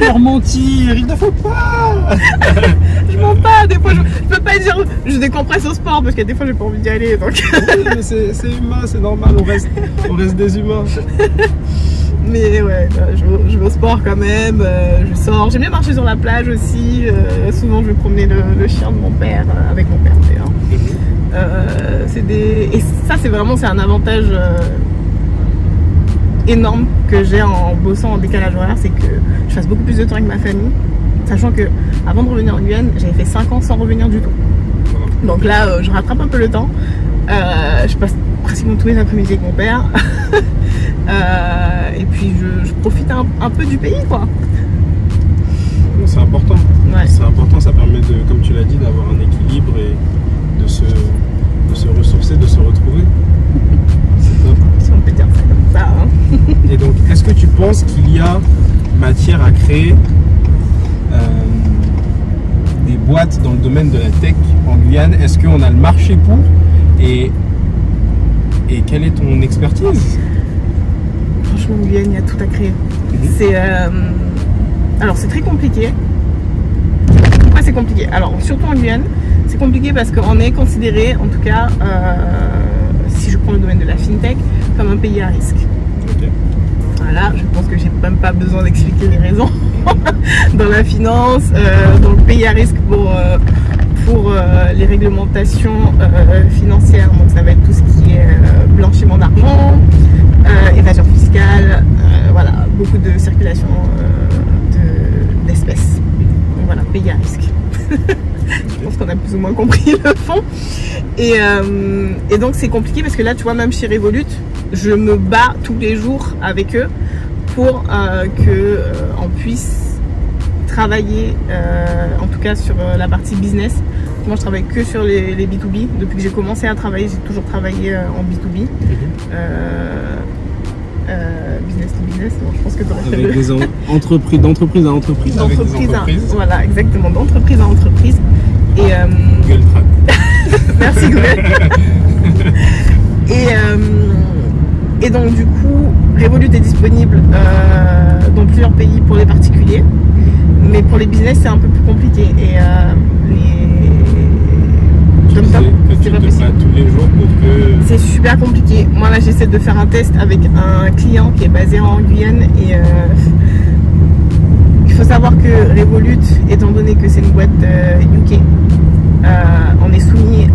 leur mentir, il ne faut pas. Je mens pas, des fois je peux pas dire je décompresse au sport parce que des fois j'ai pas envie d'y aller, donc... Oui, mais c'est humain, c'est normal, on reste des humains. Mais ouais, je vais au sport quand même, je sors, j'aime bien marcher sur la plage aussi, souvent je vais promener le chien de mon père, avec mon père d'ailleurs. Et ça c'est un avantage énorme que j'ai en bossant en décalage horaire, c'est que je passe beaucoup plus de temps avec ma famille, sachant que avant de revenir en Guyane, j'avais fait 5 ans sans revenir du tout. Donc là, je rattrape un peu le temps. Je passe pratiquement tous les après-midi avec mon père. Et puis je profite un peu du pays, quoi. C'est important. Ouais. C'est important, ça permet de, comme tu l'as dit, d'avoir un équilibre et de se ressourcer, de se retrouver. C'est top. Si on peut dire ça comme ça. Hein. Et donc, est-ce que tu penses qu'il y a matière à créer des boîtes dans le domaine de la tech en Guyane? Est-ce qu'on a le marché pour? Et quelle est ton expertise? Franchement, en Guyane, il y a tout à créer. Alors, c'est très compliqué. pourquoi c'est compliqué? Alors, surtout en Guyane, c'est compliqué parce qu'on est considéré, en tout cas, si je prends le domaine de la fintech, comme un pays à risque. Ok. Voilà, je pense que j'ai même pas besoin d'expliquer les raisons. Dans la finance, dans le pays à risque pour les réglementations financières, donc ça va être tout ce qui est blanchiment d'argent, évasion fiscale, voilà, beaucoup de circulation d'espèces. Donc voilà, pays à risque. Je pense qu'on a plus ou moins compris le fond. Et donc c'est compliqué parce que là, tu vois, même chez Revolut, je me bats tous les jours avec eux pour qu'on puisse travailler, en tout cas sur la partie business. Moi, je travaille que sur les B2B. Depuis que j'ai commencé à travailler, j'ai toujours travaillé en B2B. Business to business, donc je pense que tu aurais fait avec des d'entreprise à entreprise. D'entreprise à, voilà, exactement, d'entreprise à entreprise. Et Google Track. merci Google. Et donc du coup, Revolut est disponible dans plusieurs pays pour les particuliers, mais pour les business c'est un peu plus compliqué. Et c'est pas possible. Tous les jours pour que... C'est super compliqué. Moi là j'essaie de faire un test avec un client qui est basé en Guyane et il faut savoir que Revolut, étant donné que c'est une boîte UK, on est soumis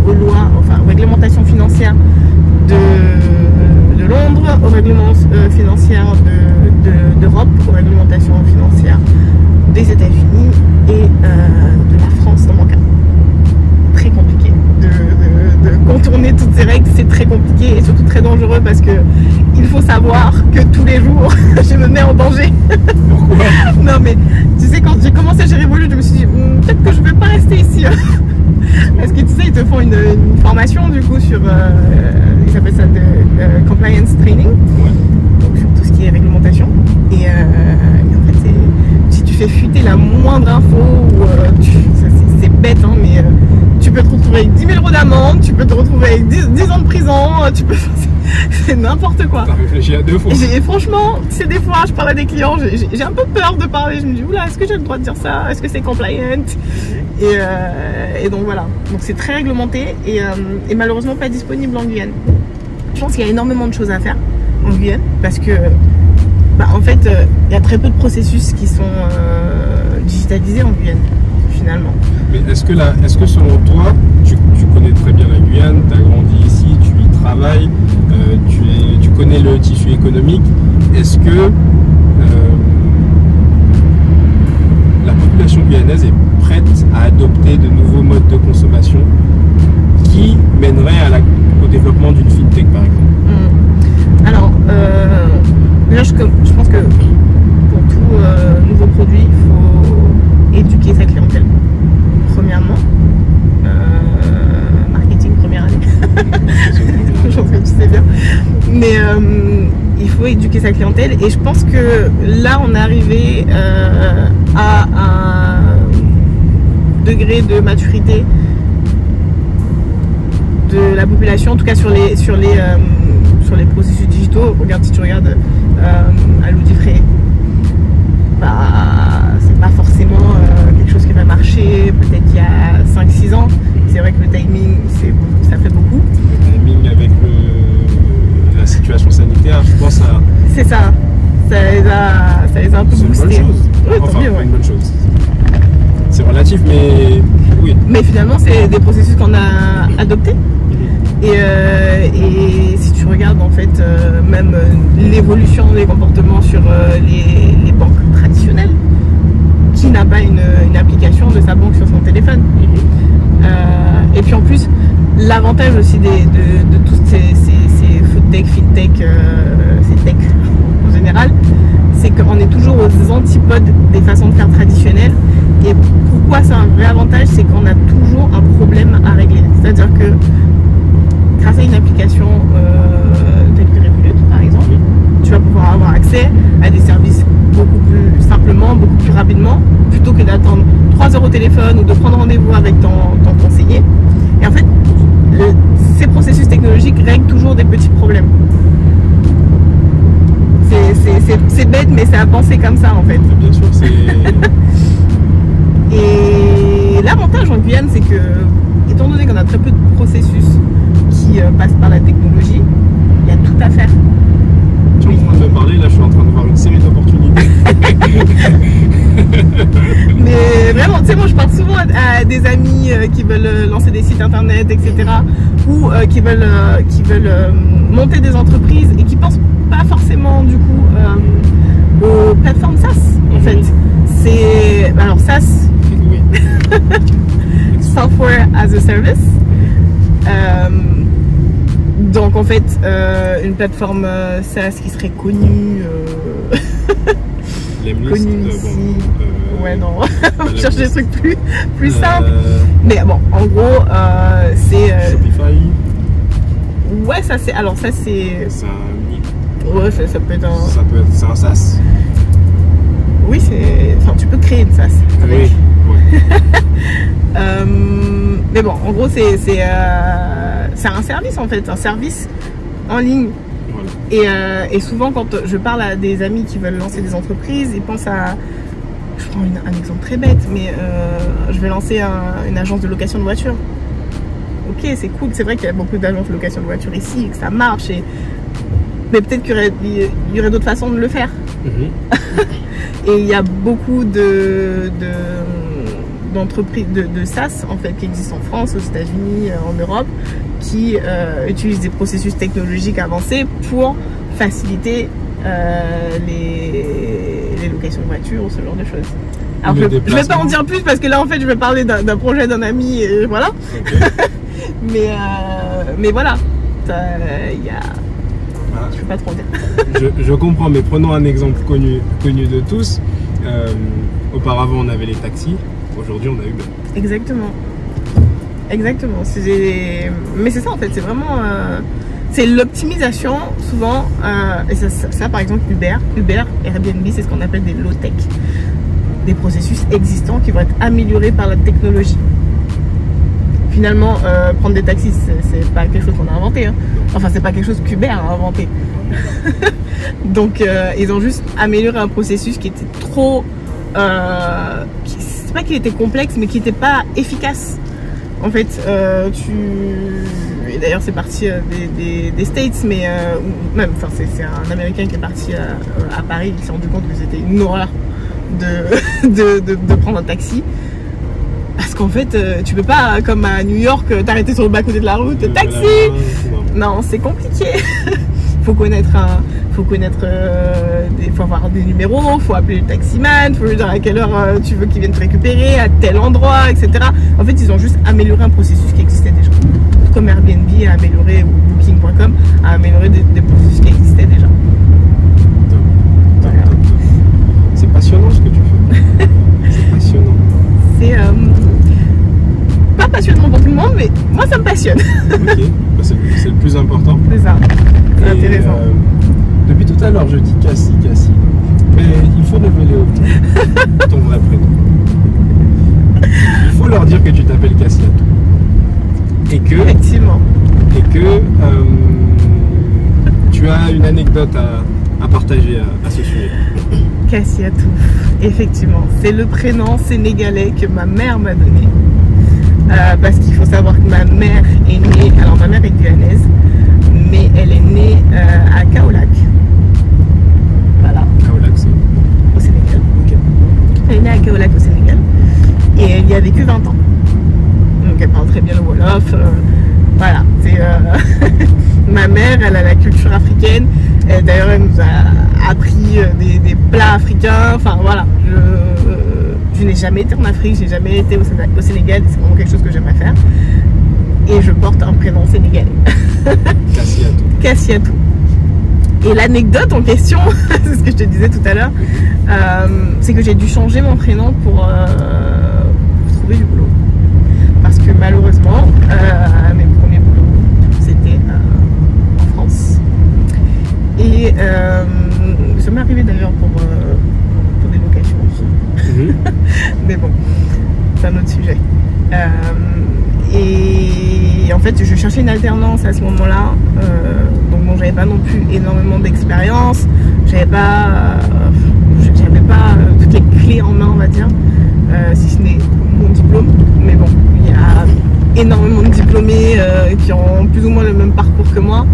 aux lois, enfin aux réglementations financières de Londres, aux réglementations financières d'Europe, aux réglementations financières des États-Unis et de la France dans mon cas. Très compliqué de contourner toutes ces règles, c'est très compliqué et surtout très dangereux parce que il faut savoir que tous les jours je me mets en danger. Pourquoi? Non mais tu sais, quand j'ai commencé chez Revolut, je me suis dit peut-être que je vais pas rester ici. Parce que tu sais, ils te font une formation du coup sur, ils appellent ça de compliance training, donc sur tout ce qui est réglementation. Et en fait, si tu fais fuiter la moindre info, c'est bête, hein, mais tu peux te retrouver avec 10 000 € d'amende, tu peux te retrouver avec 10 ans de prison, tu peux... c'est n'importe quoi. T'as réfléchi à deux fois. Et franchement, c'est des fois, je parle à des clients, j'ai un peu peur de parler, je me dis, oula, est-ce que j'ai le droit de dire ça? Est-ce que c'est compliant? Et donc voilà, donc c'est très réglementé et malheureusement pas disponible en Guyane. Je pense qu'il y a énormément de choses à faire en Guyane parce que, en fait, il y a très peu de processus qui sont digitalisés en Guyane, finalement. Mais est-ce que selon toi, tu connais très bien la Guyane, tu as grandi ici, tu y travailles, tu connais le tissu économique, est-ce que la population guyanaise est prête à adopter de nouveaux modes de consommation qui mèneraient au développement d'une fintech par exemple? Alors, déjà je pense que pour tout nouveau produit, il faut éduquer sa clientèle, premièrement. Marketing première année. Je pense que tu sais bien. Mais il faut éduquer sa clientèle et je pense que là on est arrivé à un degré de maturité de la population, en tout cas sur les processus digitaux. Regarde, si tu regardes à Loudifray, c'est pas forcément quelque chose qui va marcher peut-être il y a 5-6 ans. C'est vrai que le timing, ça fait beaucoup. Le timing avec la situation sanitaire, je pense à... C'est ça. Ça les a un peu boostés. C'est une bonne chose. Oui, enfin, mieux, ouais. une bonne chose. C'est relatif, mais oui. Mais finalement, c'est des processus qu'on a adoptés. Et si tu regardes en fait même l'évolution des comportements sur les banques traditionnelles, qui n'a pas une application de sa banque sur son téléphone. Et puis en plus, l'avantage aussi de toutes ces foodtech, fintech, ces tech en général, c'est qu'on est toujours aux antipodes des façons de faire traditionnelles. Et pourquoi c'est un vrai avantage, c'est qu'on a toujours un problème à régler. C'est-à-dire que grâce à une application telle que Revolut par exemple, tu vas pouvoir avoir accès à des services beaucoup plus simplement, beaucoup plus rapidement, plutôt que d'attendre 3 heures au téléphone ou de prendre rendez-vous avec ton conseiller. Et en fait, ces processus technologiques règlent toujours des petits problèmes. C'est bête, mais c'est à penser comme ça en fait. Bien sûr, c'est... Et l'avantage en Guyane, c'est que, étant donné qu'on a très peu de processus qui passent par la technologie, il y a tout à faire. Tu es en train de me parler, là je suis en train de voir une série d'opportunités. Mais vraiment, tu sais, moi je parle souvent à des amis qui veulent lancer des sites internet, etc. Ou qui veulent monter des entreprises et qui pensent pas forcément du coup aux plateformes SaaS en fait. C'est alors SaaS, Oui. Software as a Service. Donc en fait, une plateforme SaaS qui serait connue. Connue ici. Ouais, non, on cherche des trucs plus simples. Mais bon, en gros, c'est. Shopify. Ouais, ça c'est. Alors, ça c'est. C'est un. Ouais, ça peut être un. C'est un SaaS. Oui, c'est. Enfin, tu peux créer une SaaS avec. Oui. Ouais. Mais bon, en gros, c'est un service en fait, un service en ligne. Voilà. Et souvent, quand je parle à des amis qui veulent lancer des entreprises, ils pensent à. Je prends un exemple très bête, mais je vais lancer une agence de location de voitures. Ok, c'est cool, c'est vrai qu'il y a beaucoup d'agences de location de voitures ici, que ça marche, mais peut-être qu'il y aurait d'autres façons de le faire. Et il y a beaucoup d'entreprises de SaaS en fait qui existent en France, aux États-Unis, en Europe, qui utilisent des processus technologiques avancés pour faciliter les locations de voitures ou ce genre de choses. Alors je vais pas en dire plus parce que là en fait je vais parler d'un projet d'un ami et voilà. Okay. mais voilà, il y a. Voilà. Je peux pas trop dire. je comprends, mais prenons un exemple connu de tous. Auparavant on avait les taxis, aujourd'hui on a Uber. Exactement. Exactement. Mais c'est ça en fait, c'est vraiment. C'est l'optimisation souvent, et ça par exemple Uber, Airbnb, c'est ce qu'on appelle des low-tech, des processus existants qui vont être améliorés par la technologie. Finalement, prendre des taxis, c'est pas quelque chose qu'on a inventé, hein. Enfin c'est pas quelque chose qu'Uber a inventé. Donc ils ont juste amélioré un processus qui était trop, c'est pas qu'il était complexe, mais qui n'était pas efficace. En fait, et d'ailleurs c'est parti des States, mais même, enfin c'est un Américain qui est parti à Paris, il s'est rendu compte que c'était une horreur de prendre un taxi. Parce qu'en fait, tu peux pas, comme à New York, t'arrêter sur le bas-côté de la route, taxi. Non, c'est compliqué. Faut connaître faut avoir des numéros, faut appeler le taximan, faut lui dire à quelle heure tu veux qu'il vienne te récupérer, à tel endroit, etc. En fait, ils ont juste amélioré un processus qui existait déjà. Comme Airbnb a amélioré, ou Booking.com a amélioré des processus qui existaient déjà. Voilà. C'est passionnant ce que tu fais. C'est passionnant. C'est pas passionnant pour tout le monde, mais moi ça me passionne. Ok, bah, c'est le plus important. C'est ça, c'est intéressant. Depuis tout à l'heure, je dis Cassie, mais il faut révéler ton vrai prénom. Il faut leur dire que tu t'appelles Cassie à tout. Effectivement. Et que tu as une anecdote à partager à ce sujet. Cassie à tout, effectivement. C'est le prénom sénégalais que ma mère m'a donné. Parce qu'il faut savoir que ma mère est née, alors ma mère est guyanaise, mais elle est née à Kaolack. Voilà. Kaolack, c'est au Sénégal. Okay. Elle est née à Kaolack au Sénégal et elle y a vécu 20 ans. Donc elle parle très bien le Wolof. Voilà, c'est ma mère, elle a la culture africaine. D'ailleurs, elle nous a appris des plats africains. Enfin voilà, je n'ai jamais été en Afrique, j'ai jamais été au Sénégal. C'est vraiment quelque chose que j'aimerais faire. Et je porte un prénom sénégalais. Cassiatou. Cassiatou. Et l'anecdote en question, c'est ce que je te disais tout à l'heure, c'est que j'ai dû changer mon prénom pour trouver du boulot. Parce que malheureusement, mes premiers boulots, c'était en France. Et ça m'est arrivé d'ailleurs pour des locations aussi. Mais bon, c'est un autre sujet. Et en fait, je cherchais une alternance à ce moment-là. Donc bon, j'avais pas non plus énormément d'expérience. J'avais pas toutes les clés en main, on va dire. si ce n'est mon diplôme. Mais bon, il y a énormément de diplômés qui ont plus ou moins le même parcours que moi.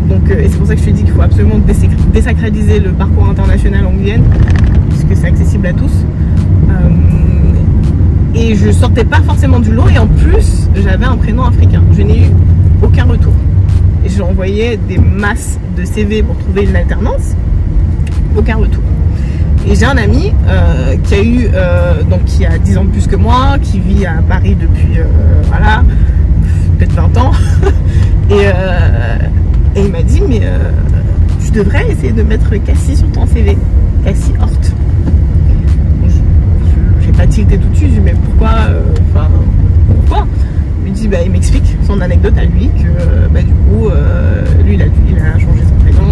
Donc, et c'est pour ça que je te dis qu'il faut absolument désacraliser le parcours international en Guyane, puisque c'est accessible à tous. Et je sortais pas forcément du lot, et en plus j'avais un prénom africain. Je n'ai eu aucun retour. Et j'ai envoyé des masses de CV pour trouver une alternance, aucun retour. Et j'ai un ami qui a eu, donc qui a 10 ans de plus que moi, qui vit à Paris depuis, voilà, peut-être 20 ans. Et il m'a dit, mais tu devrais essayer de mettre Cassie sur ton CV, Cassie Hort. J'ai pas tilté tout de suite, je lui ai dit, mais pourquoi, pourquoi? Il me dit, bah, il m'explique son anecdote à lui, que bah, du coup, lui, il a changé son prénom.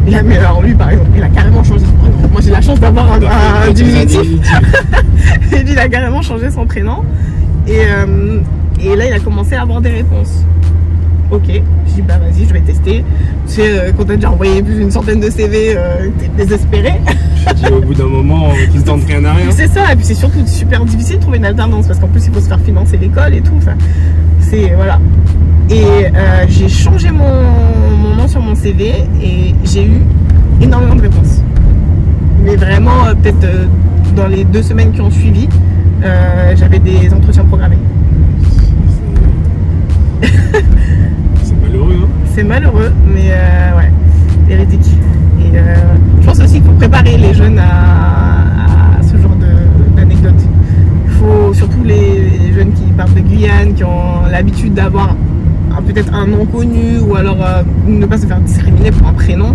Mais alors lui, par exemple, il a carrément changé son prénom. Moi, j'ai la chance d'avoir un diminutif. Et lui, il a carrément changé son prénom. Et là, il a commencé à avoir des réponses. Ok, je dis bah vas-y, je vais tester. Tu sais, quand t'as déjà envoyé plus d'une centaine de CV, t'es désespéré. Je dis au bout d'un moment qu'ils se tentent rien à rien. C'est ça, et puis c'est surtout super difficile de trouver une alternance parce qu'en plus il faut se faire financer l'école et tout. Enfin, c'est voilà. Et j'ai changé mon nom sur mon CV et j'ai eu énormément de réponses. Mais vraiment, peut-être dans les 2 semaines qui ont suivi, j'avais des entretiens programmés. C'est malheureux, mais ouais, véridique. Et je pense aussi qu'il faut préparer les jeunes à ce genre d'anecdotes. Il faut surtout les jeunes qui partent de Guyane, qui ont l'habitude d'avoir peut-être un nom connu, ou alors ne pas se faire discriminer pour un prénom,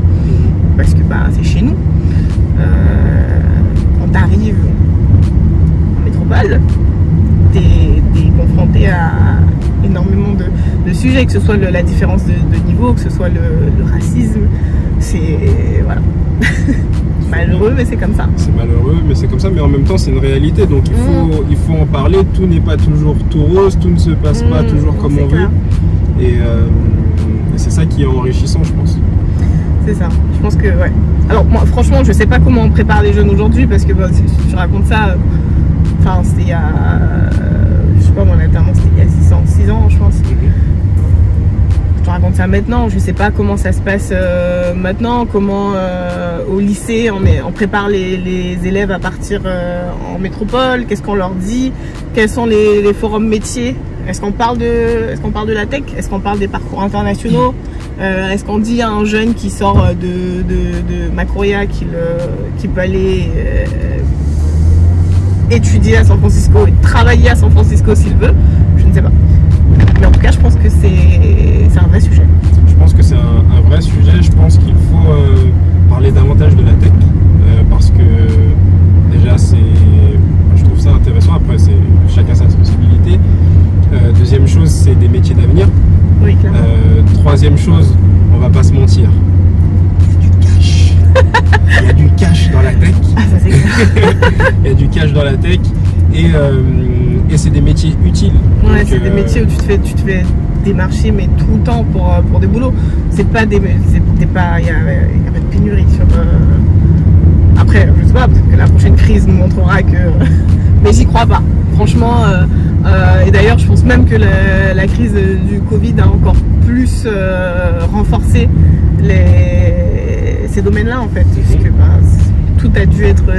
parce que bah, c'est chez nous. Quand tu arrives en métropole, t'es confronté à énormément de sujets, que ce soit la différence de niveau, que ce soit le racisme. C'est voilà. Malheureux, mais c'est comme ça. C'est malheureux, mais c'est comme ça, mais en même temps c'est une réalité, donc il faut en parler. Tout n'est pas toujours tout rose, tout ne se passe pas toujours comme on veut, et c'est ça qui est enrichissant, je pense. C'est ça, je pense que ouais. Alors moi franchement je sais pas comment on prépare les jeunes aujourd'hui, parce que bah, si je raconte ça, enfin c'était il y a, je sais pas, mon alternance c'était il y a 6 ans je pense. Je te raconte ça maintenant, je sais pas comment ça se passe maintenant, comment au lycée on prépare les élèves à partir en métropole, qu'est-ce qu'on leur dit, quels sont les forums métiers, est-ce qu'on parle de la tech, est-ce qu'on parle des parcours internationaux, est-ce qu'on dit à un jeune qui sort de Macroya qu'il peut aller étudier à San Francisco et travailler à San Francisco s'il veut, je ne sais pas. Mais en tout cas, je pense que c'est un vrai sujet. Je pense que c'est un vrai sujet. Je pense qu'il faut parler davantage de la tech parce que déjà, je trouve ça intéressant. Après, chacun sa sensibilité. Deuxième chose, c'est des métiers d'avenir. Oui, clairement. Troisième chose, on va pas se mentir. Il y a du cash dans la tech. Ah, ça c'est clair. Il y a du cash dans la tech et c'est des métiers utiles. Ouais, c'est des métiers où tu te fais démarcher mais tout le temps pour des boulots. Il n'y a pas de pénurie sur. Après, je sais pas, peut-être que la prochaine crise nous montrera que. Mais j'y crois pas. Franchement, et d'ailleurs, je pense même que la crise du Covid a encore plus renforcé ces domaines-là en fait, puisque tout a dû être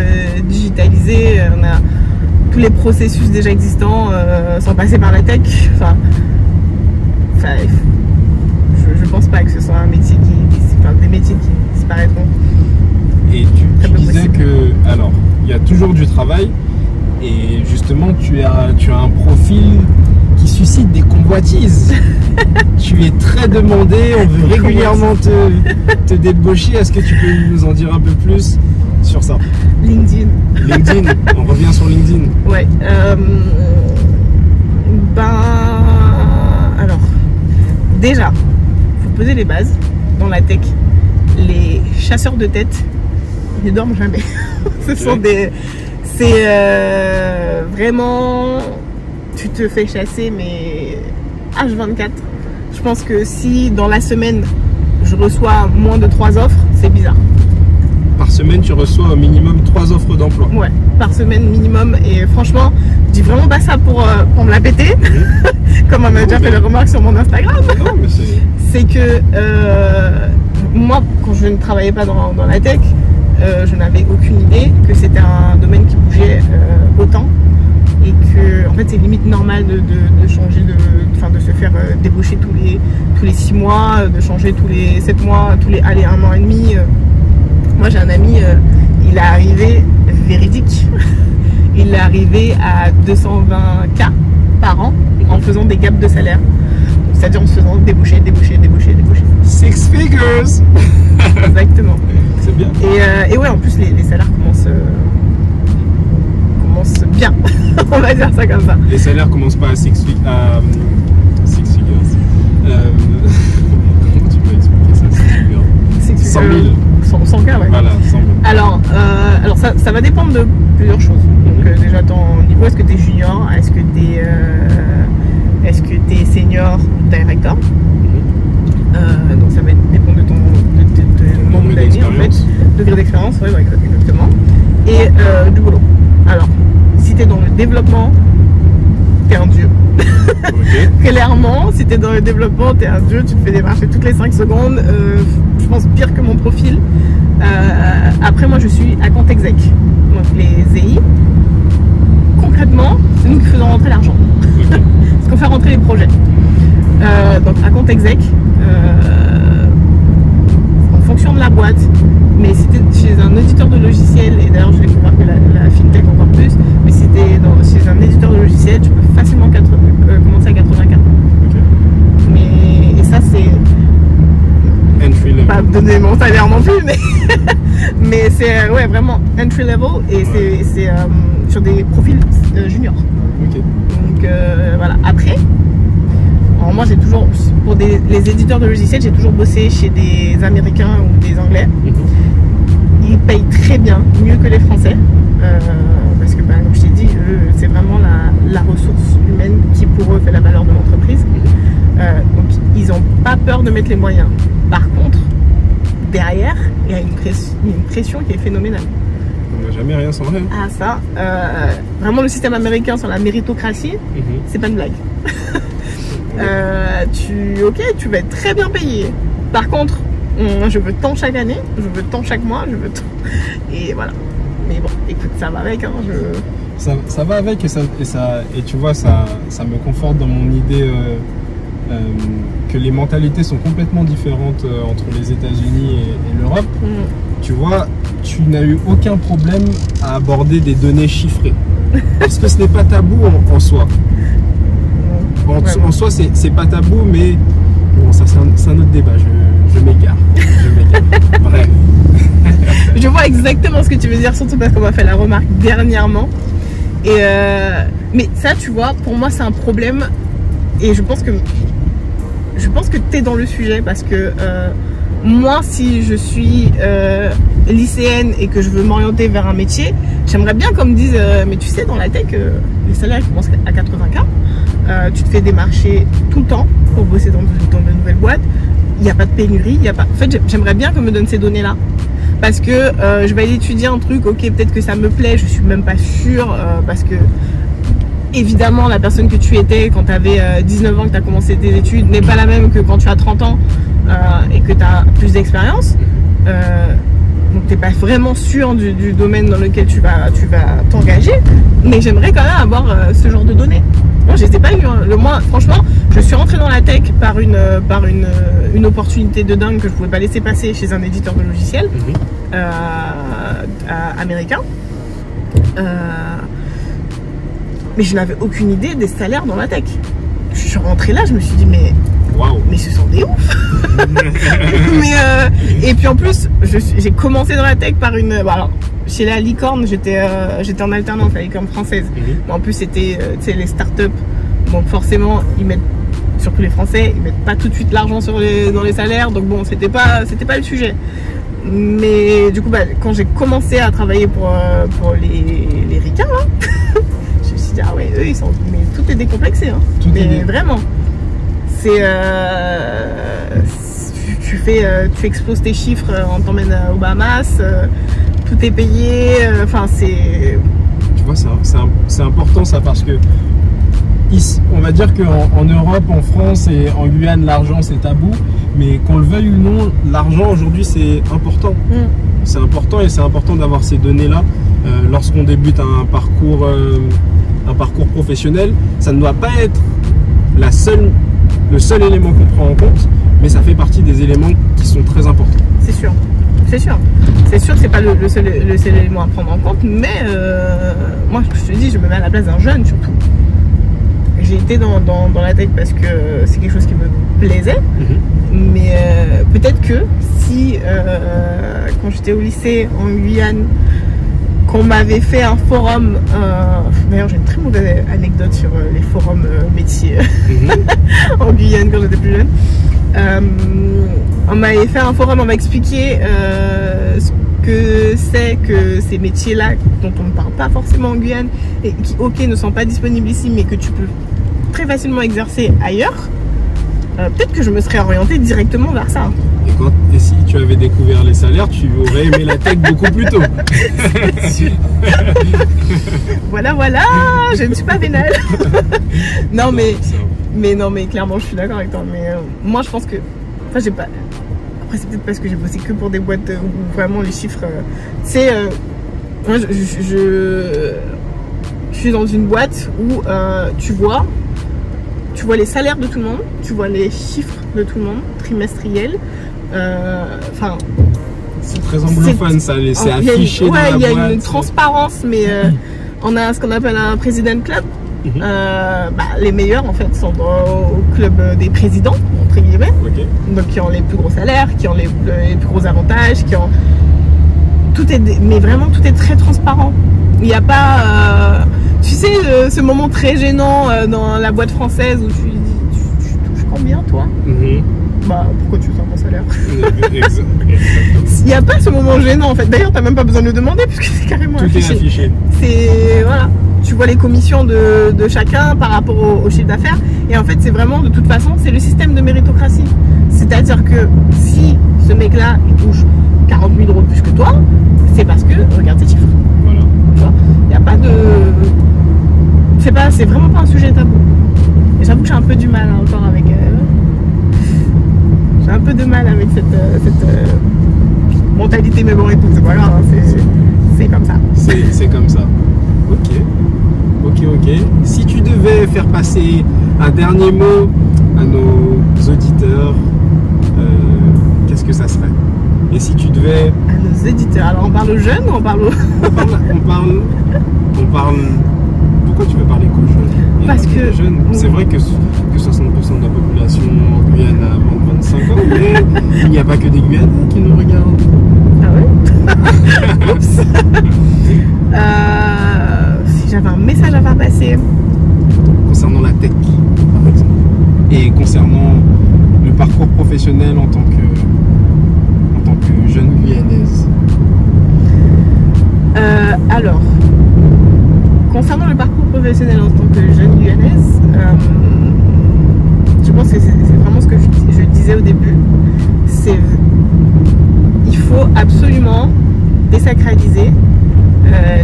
digitalisé, on a tous les processus déjà existants sans passer par la tech. Enfin, je pense pas que ce soit un métier des métiers qui disparaîtront. Et tu disais que, alors, il y a toujours du travail, et justement tu as un profil qui suscite des convoitises. Tu es très demandé, on veut régulièrement te débaucher. Est-ce que tu peux nous en dire un peu plus sur ça? LinkedIn. LinkedIn, on revient sur LinkedIn. Ouais. Alors, déjà, il faut poser les bases dans la tech. Les chasseurs de tête, ils ne dorment jamais. C'est vraiment, tu te fais chasser, mais H24. Je pense que si dans la semaine, je reçois moins de 3 offres, c'est bizarre. Par semaine, tu reçois au minimum 3 offres d'emploi. Ouais. par semaine minimum. Et franchement, je dis vraiment pas ça pour me la péter, comme on m'a déjà fait les remarques sur mon Instagram. Non, mais c'est que moi, quand je ne travaillais pas dans la tech, je n'avais aucune idée que c'était un domaine qui bougeait autant. Et que en fait c'est limite normal de changer, de se faire débaucher tous les 6 mois, de changer tous les 7 mois, allez, 1 an et demi. Moi j'ai un ami, il est arrivé véridique, il est arrivé à 220K par an en faisant des gaps de salaire. C'est-à-dire en se faisant débaucher. 6 figures. Exactement. C'est bien. Et ouais, en plus les salaires commencent bien. On va dire ça comme ça. Les salaires commencent pas à 6 figures. Comment tu peux expliquer ça, 6 figures? 100 000. 100K, ouais. Voilà, 100 000. Alors ça va dépendre de plusieurs choses. Donc déjà ton niveau, est-ce que tu es junior, est-ce que tu es senior ou director? Donc ça va dépendre de ton nombre d'années en fait, degré d'expérience, ouais, exactement. Et du boulot. Alors, si tu es dans le développement, tu es un dieu. Okay. Clairement, si tu es dans le développement, tu es un dieu, tu te fais démarcher toutes les 5 secondes. Je pense pire que mon profil. Après, moi, je suis account exec. Donc, les EI, concrètement, c'est nous qui faisons rentrer l'argent. Okay. Parce qu'on fait rentrer les projets. Donc, account exec, en fonction de la boîte. Mais si tu es chez un éditeur de logiciels, et d'ailleurs je vais voir que la fintech encore plus, mais si tu es chez un éditeur de logiciels, tu peux facilement commencer à 80K. Okay. Et ça c'est... Entry level. Pas donner mon salaire non plus, mais c'est ouais, vraiment entry level et c'est sur des profils juniors. Okay. Donc voilà. Après, alors moi j'ai toujours, pour les éditeurs de logiciels, j'ai toujours bossé chez des Américains ou des Anglais. Ils payent très bien, mieux que les Français, parce que comme je t'ai dit, c'est vraiment la ressource humaine qui pour eux fait la valeur de l'entreprise. Donc ils n'ont pas peur de mettre les moyens. Par contre, derrière, il y a une pression qui est phénoménale. On n'a jamais rien sans rien. Ah ça, vraiment le système américain sur la méritocratie, c'est pas une blague. Tu vas être très bien payé. Par contre, je veux tant chaque année, je veux tant chaque mois, je veux tant. Et voilà. Mais bon, écoute, ça va avec. Hein, ça va avec et tu vois, ça me conforte dans mon idée que les mentalités sont complètement différentes entre les États-Unis et l'Europe. Tu vois, tu n'as eu aucun problème à aborder des données chiffrées. Parce que ce n'est pas tabou en soi. En soi, c'est pas tabou, mais bon, ça c'est un autre débat. Je m'égare. Bref. Je vois exactement ce que tu veux dire, surtout parce qu'on m'a fait la remarque dernièrement. Mais ça, tu vois, pour moi, c'est un problème. Et je pense que tu es dans le sujet parce que moi, si je suis lycéenne et que je veux m'orienter vers un métier, j'aimerais bien qu'on me dise mais tu sais, dans la tech, les salaires commencent à 80K. Tu te fais démarcher tout le temps pour bosser dans de nouvelles boîtes. Il n'y a pas de pénurie. En fait, j'aimerais bien qu'on me donne ces données-là. Parce que je vais aller étudier un truc, ok, peut-être que ça me plaît, je suis même pas sûre. Parce que, évidemment, la personne que tu étais quand tu avais 19 ans, que tu as commencé tes études, n'est pas la même que quand tu as 30 ans et que tu as plus d'expérience. Donc tu n'es pas vraiment sûr du domaine dans lequel tu vas t'engager. Mais j'aimerais quand même avoir ce genre de données. Moi, je les ai pas eu. Hein. Moi, franchement, je suis rentrée dans la tech par une opportunité de dingue que je pouvais pas laisser passer chez un éditeur de logiciels américain. Mais je n'avais aucune idée des salaires dans la tech. Je suis rentrée là, je me suis dit mais ce sont des ouf. Et puis en plus, j'ai commencé dans la tech par une... alors, chez la Licorne, j'étais en alternance, la Licorne française. Mais en plus, c'était les startups. Donc forcément, ils mettent, surtout les Français, ils mettent pas tout de suite l'argent dans les salaires. Donc bon, c'était pas le sujet. Mais du coup, quand j'ai commencé à travailler pour les ricains, là, je me suis dit, ah ouais, eux, ils sont... Mais tout est décomplexé. Hein. Mais vraiment. C'est... tu exploses tes chiffres, on t'emmène aux Bahamas, tout est payé, enfin c'est... vois, c'est important ça, parce que ici, on va dire qu'en Europe, en France et en Guyane, l'argent c'est tabou, mais qu'on le veuille ou non, l'argent aujourd'hui c'est important. C'est important, et c'est important d'avoir ces données-là lorsqu'on débute un parcours professionnel. Ça ne doit pas être le seul élément qu'on prend en compte, mais ça fait partie des éléments qui sont très importants. C'est sûr, c'est sûr. C'est sûr que c'est pas le seul élément à prendre en compte, mais moi je te dis, je me mets à la place d'un jeune surtout. J'ai été dans la tech parce que c'est quelque chose qui me plaisait, mais peut-être que si quand j'étais au lycée en Guyane, qu'on m'avait fait un forum, d'ailleurs j'ai une très mauvaise anecdote sur les forums métiers en Guyane quand j'étais plus jeune. On m'avait fait un forum, on m'a expliqué ce que c'est que ces métiers-là dont on ne parle pas forcément en Guyane et qui, ok, ne sont pas disponibles ici, mais que tu peux très facilement exercer ailleurs. Peut-être que je me serais orientée directement vers ça. Et si tu avais découvert les salaires, tu aurais aimé la tech beaucoup plus tôt. Voilà, je ne suis pas vénale. Non, mais clairement, je suis d'accord avec toi. Mais moi, je pense que, enfin, j'ai pas. Après, c'est peut-être parce que j'ai bossé que pour des boîtes où vraiment les chiffres. C'est, moi, je suis dans une boîte où tu vois les salaires de tout le monde, tu vois les chiffres de tout le monde, trimestriels. Enfin, c'est très anglophone, ça, c'est affiché dans la boîte. Il y a une transparence, mais on a ce qu'on appelle un president club. Les meilleurs en fait sont au club des présidents, entre guillemets, donc qui ont les plus gros salaires, qui ont les plus gros avantages, qui ont mais vraiment tout est très transparent. Il n'y a pas tu sais ce moment très gênant dans la boîte française où tu dis tu touches combien toi? Bah pourquoi tu sors ton salaire? Il n'y a pas ce moment gênant en fait. D'ailleurs t'as même pas besoin de le demander puisque c'est carrément affiché. C'est voilà, tu vois les commissions de chacun par rapport au chiffre d'affaires, et en fait c'est vraiment, de toute façon, c'est le système de méritocratie. C'est-à-dire que si ce mec là il touche 40 000 € plus que toi, c'est parce que regarde tes chiffres. Voilà. Tu vois, il n'y a pas de, c'est vraiment pas un sujet tabou. Et j'avoue que j'ai un peu du mal encore avec j'ai un peu de mal avec cette mentalité, mais bon écoute, c'est pas grave, hein, c'est comme ça. C'est comme ça. Ok. Si tu devais faire passer un dernier mot à nos auditeurs, qu'est-ce que ça serait? Et si tu devais... À nos éditeurs, alors on parle aux jeunes ou on parle aux... on parle... Pourquoi tu veux parler qu'aux jeunes? Parce que... C'est vrai que 60% de la population en Guyane a moins de 25 ans, mais il n'y a pas que des Guyanais qui nous regardent. Ah ouais? Oups. Si j'avais un message à faire passer... Concernant la tech, par exemple. Et concernant le parcours professionnel en tant que jeune guyanaise. Alors, concernant le parcours professionnel en tant que jeune guyanaise, je pense que c'est vraiment ce que je disais au début. Il faut absolument désacraliser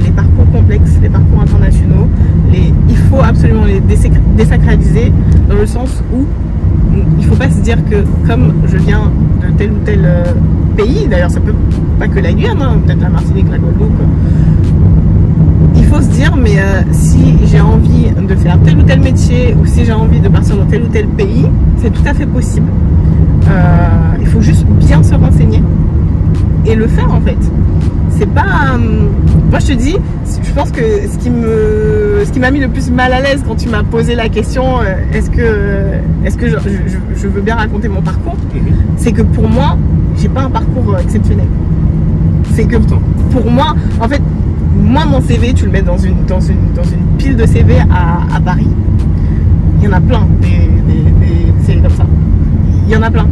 les parcours complexes, les parcours internationaux. Il faut absolument les désacraliser dans le sens où il ne faut pas se dire que comme je viens de tel ou tel pays, d'ailleurs ça peut pas que la Guyane, hein, peut-être la Martinique, la Guadeloupe, il faut se dire mais si j'ai envie de faire tel ou tel métier, ou si j'ai envie de partir dans tel ou tel pays, c'est tout à fait possible. Il faut juste bien se renseigner et le faire en fait. C'est pas... moi je te dis, je pense que ce qui m'a mis le plus mal à l'aise quand tu m'as posé la question est-ce que je veux bien raconter mon parcours, c'est que pour moi, j'ai pas un parcours exceptionnel. C'est que pour moi, en fait, moi mon CV, tu le mets dans une pile de CV à Paris. Il y en a plein des CV comme ça. Il y en a plein.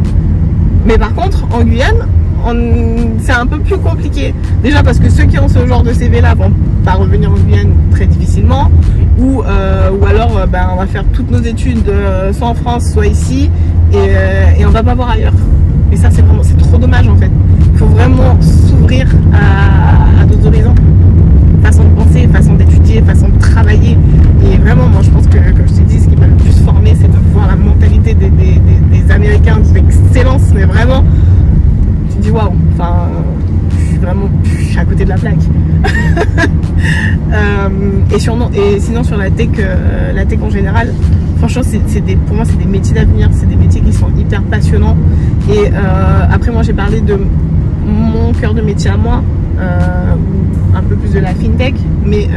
Mais par contre, en Guyane, c'est un peu plus compliqué. Déjà parce que ceux qui ont ce genre de CV là vont pas revenir en Guyane très difficilement, ou alors on va faire toutes nos études soit en France soit ici, et on va pas voir ailleurs. Et ça c'est trop dommage en fait. Il faut vraiment s'ouvrir à d'autres horizons, façon de penser, façon d'étudier. métier, façon de travailler. Et vraiment, moi je pense que, comme je t'ai dit, ce qui m'a le plus formé, c'est de voir la mentalité des Américains, d'excellence, mais vraiment, tu te dis waouh, enfin, je suis à côté de la plaque. Et sinon sur la tech en général, franchement, pour moi c'est des métiers d'avenir, c'est des métiers qui sont hyper passionnants. Et après moi j'ai parlé de mon cœur de métier à moi, un peu plus de la fintech, mais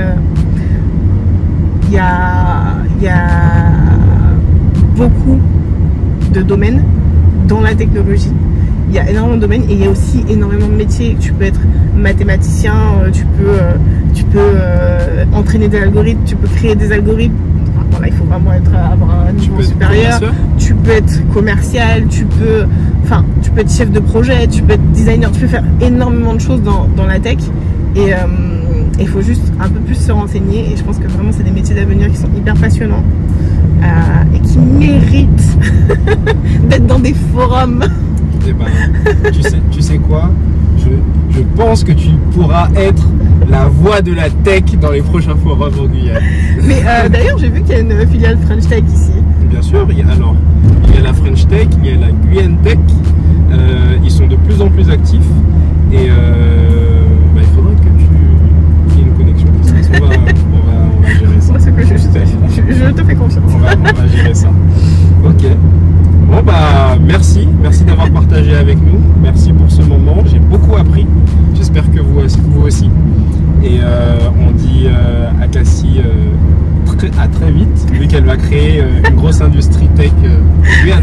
il y a beaucoup de domaines dans la technologie. Il y a énormément de domaines et il y a aussi énormément de métiers. Tu peux être mathématicien, tu peux entraîner des algorithmes, tu peux créer des algorithmes. Enfin, voilà, il faut vraiment avoir un niveau supérieur. Tu peux être commercial, tu peux être chef de projet, tu peux être designer, tu peux faire énormément de choses dans la tech. Et il faut juste un peu plus se renseigner. Et je pense que vraiment c'est des métiers d'avenir qui sont hyper passionnants et qui méritent d'être dans des forums. Eh ben, tu sais quoi, je pense que tu pourras être la voix de la tech dans les prochains forums en Guyane. Mais d'ailleurs, j'ai vu qu'il y a une filiale French Tech ici. Bien sûr, il y a la French Tech, il y a la Guyane Tech. Ils sont de plus en plus actifs et il faudra que tu aies une connexion. On va gérer ça. Je te fais confiance. On va gérer ça. Ok. Bon merci d'avoir partagé avec nous, merci pour ce moment, j'ai beaucoup appris, j'espère que vous aussi. Et on dit à Cassie à très vite, vu qu'elle va créer une grosse industrie tech Guyane.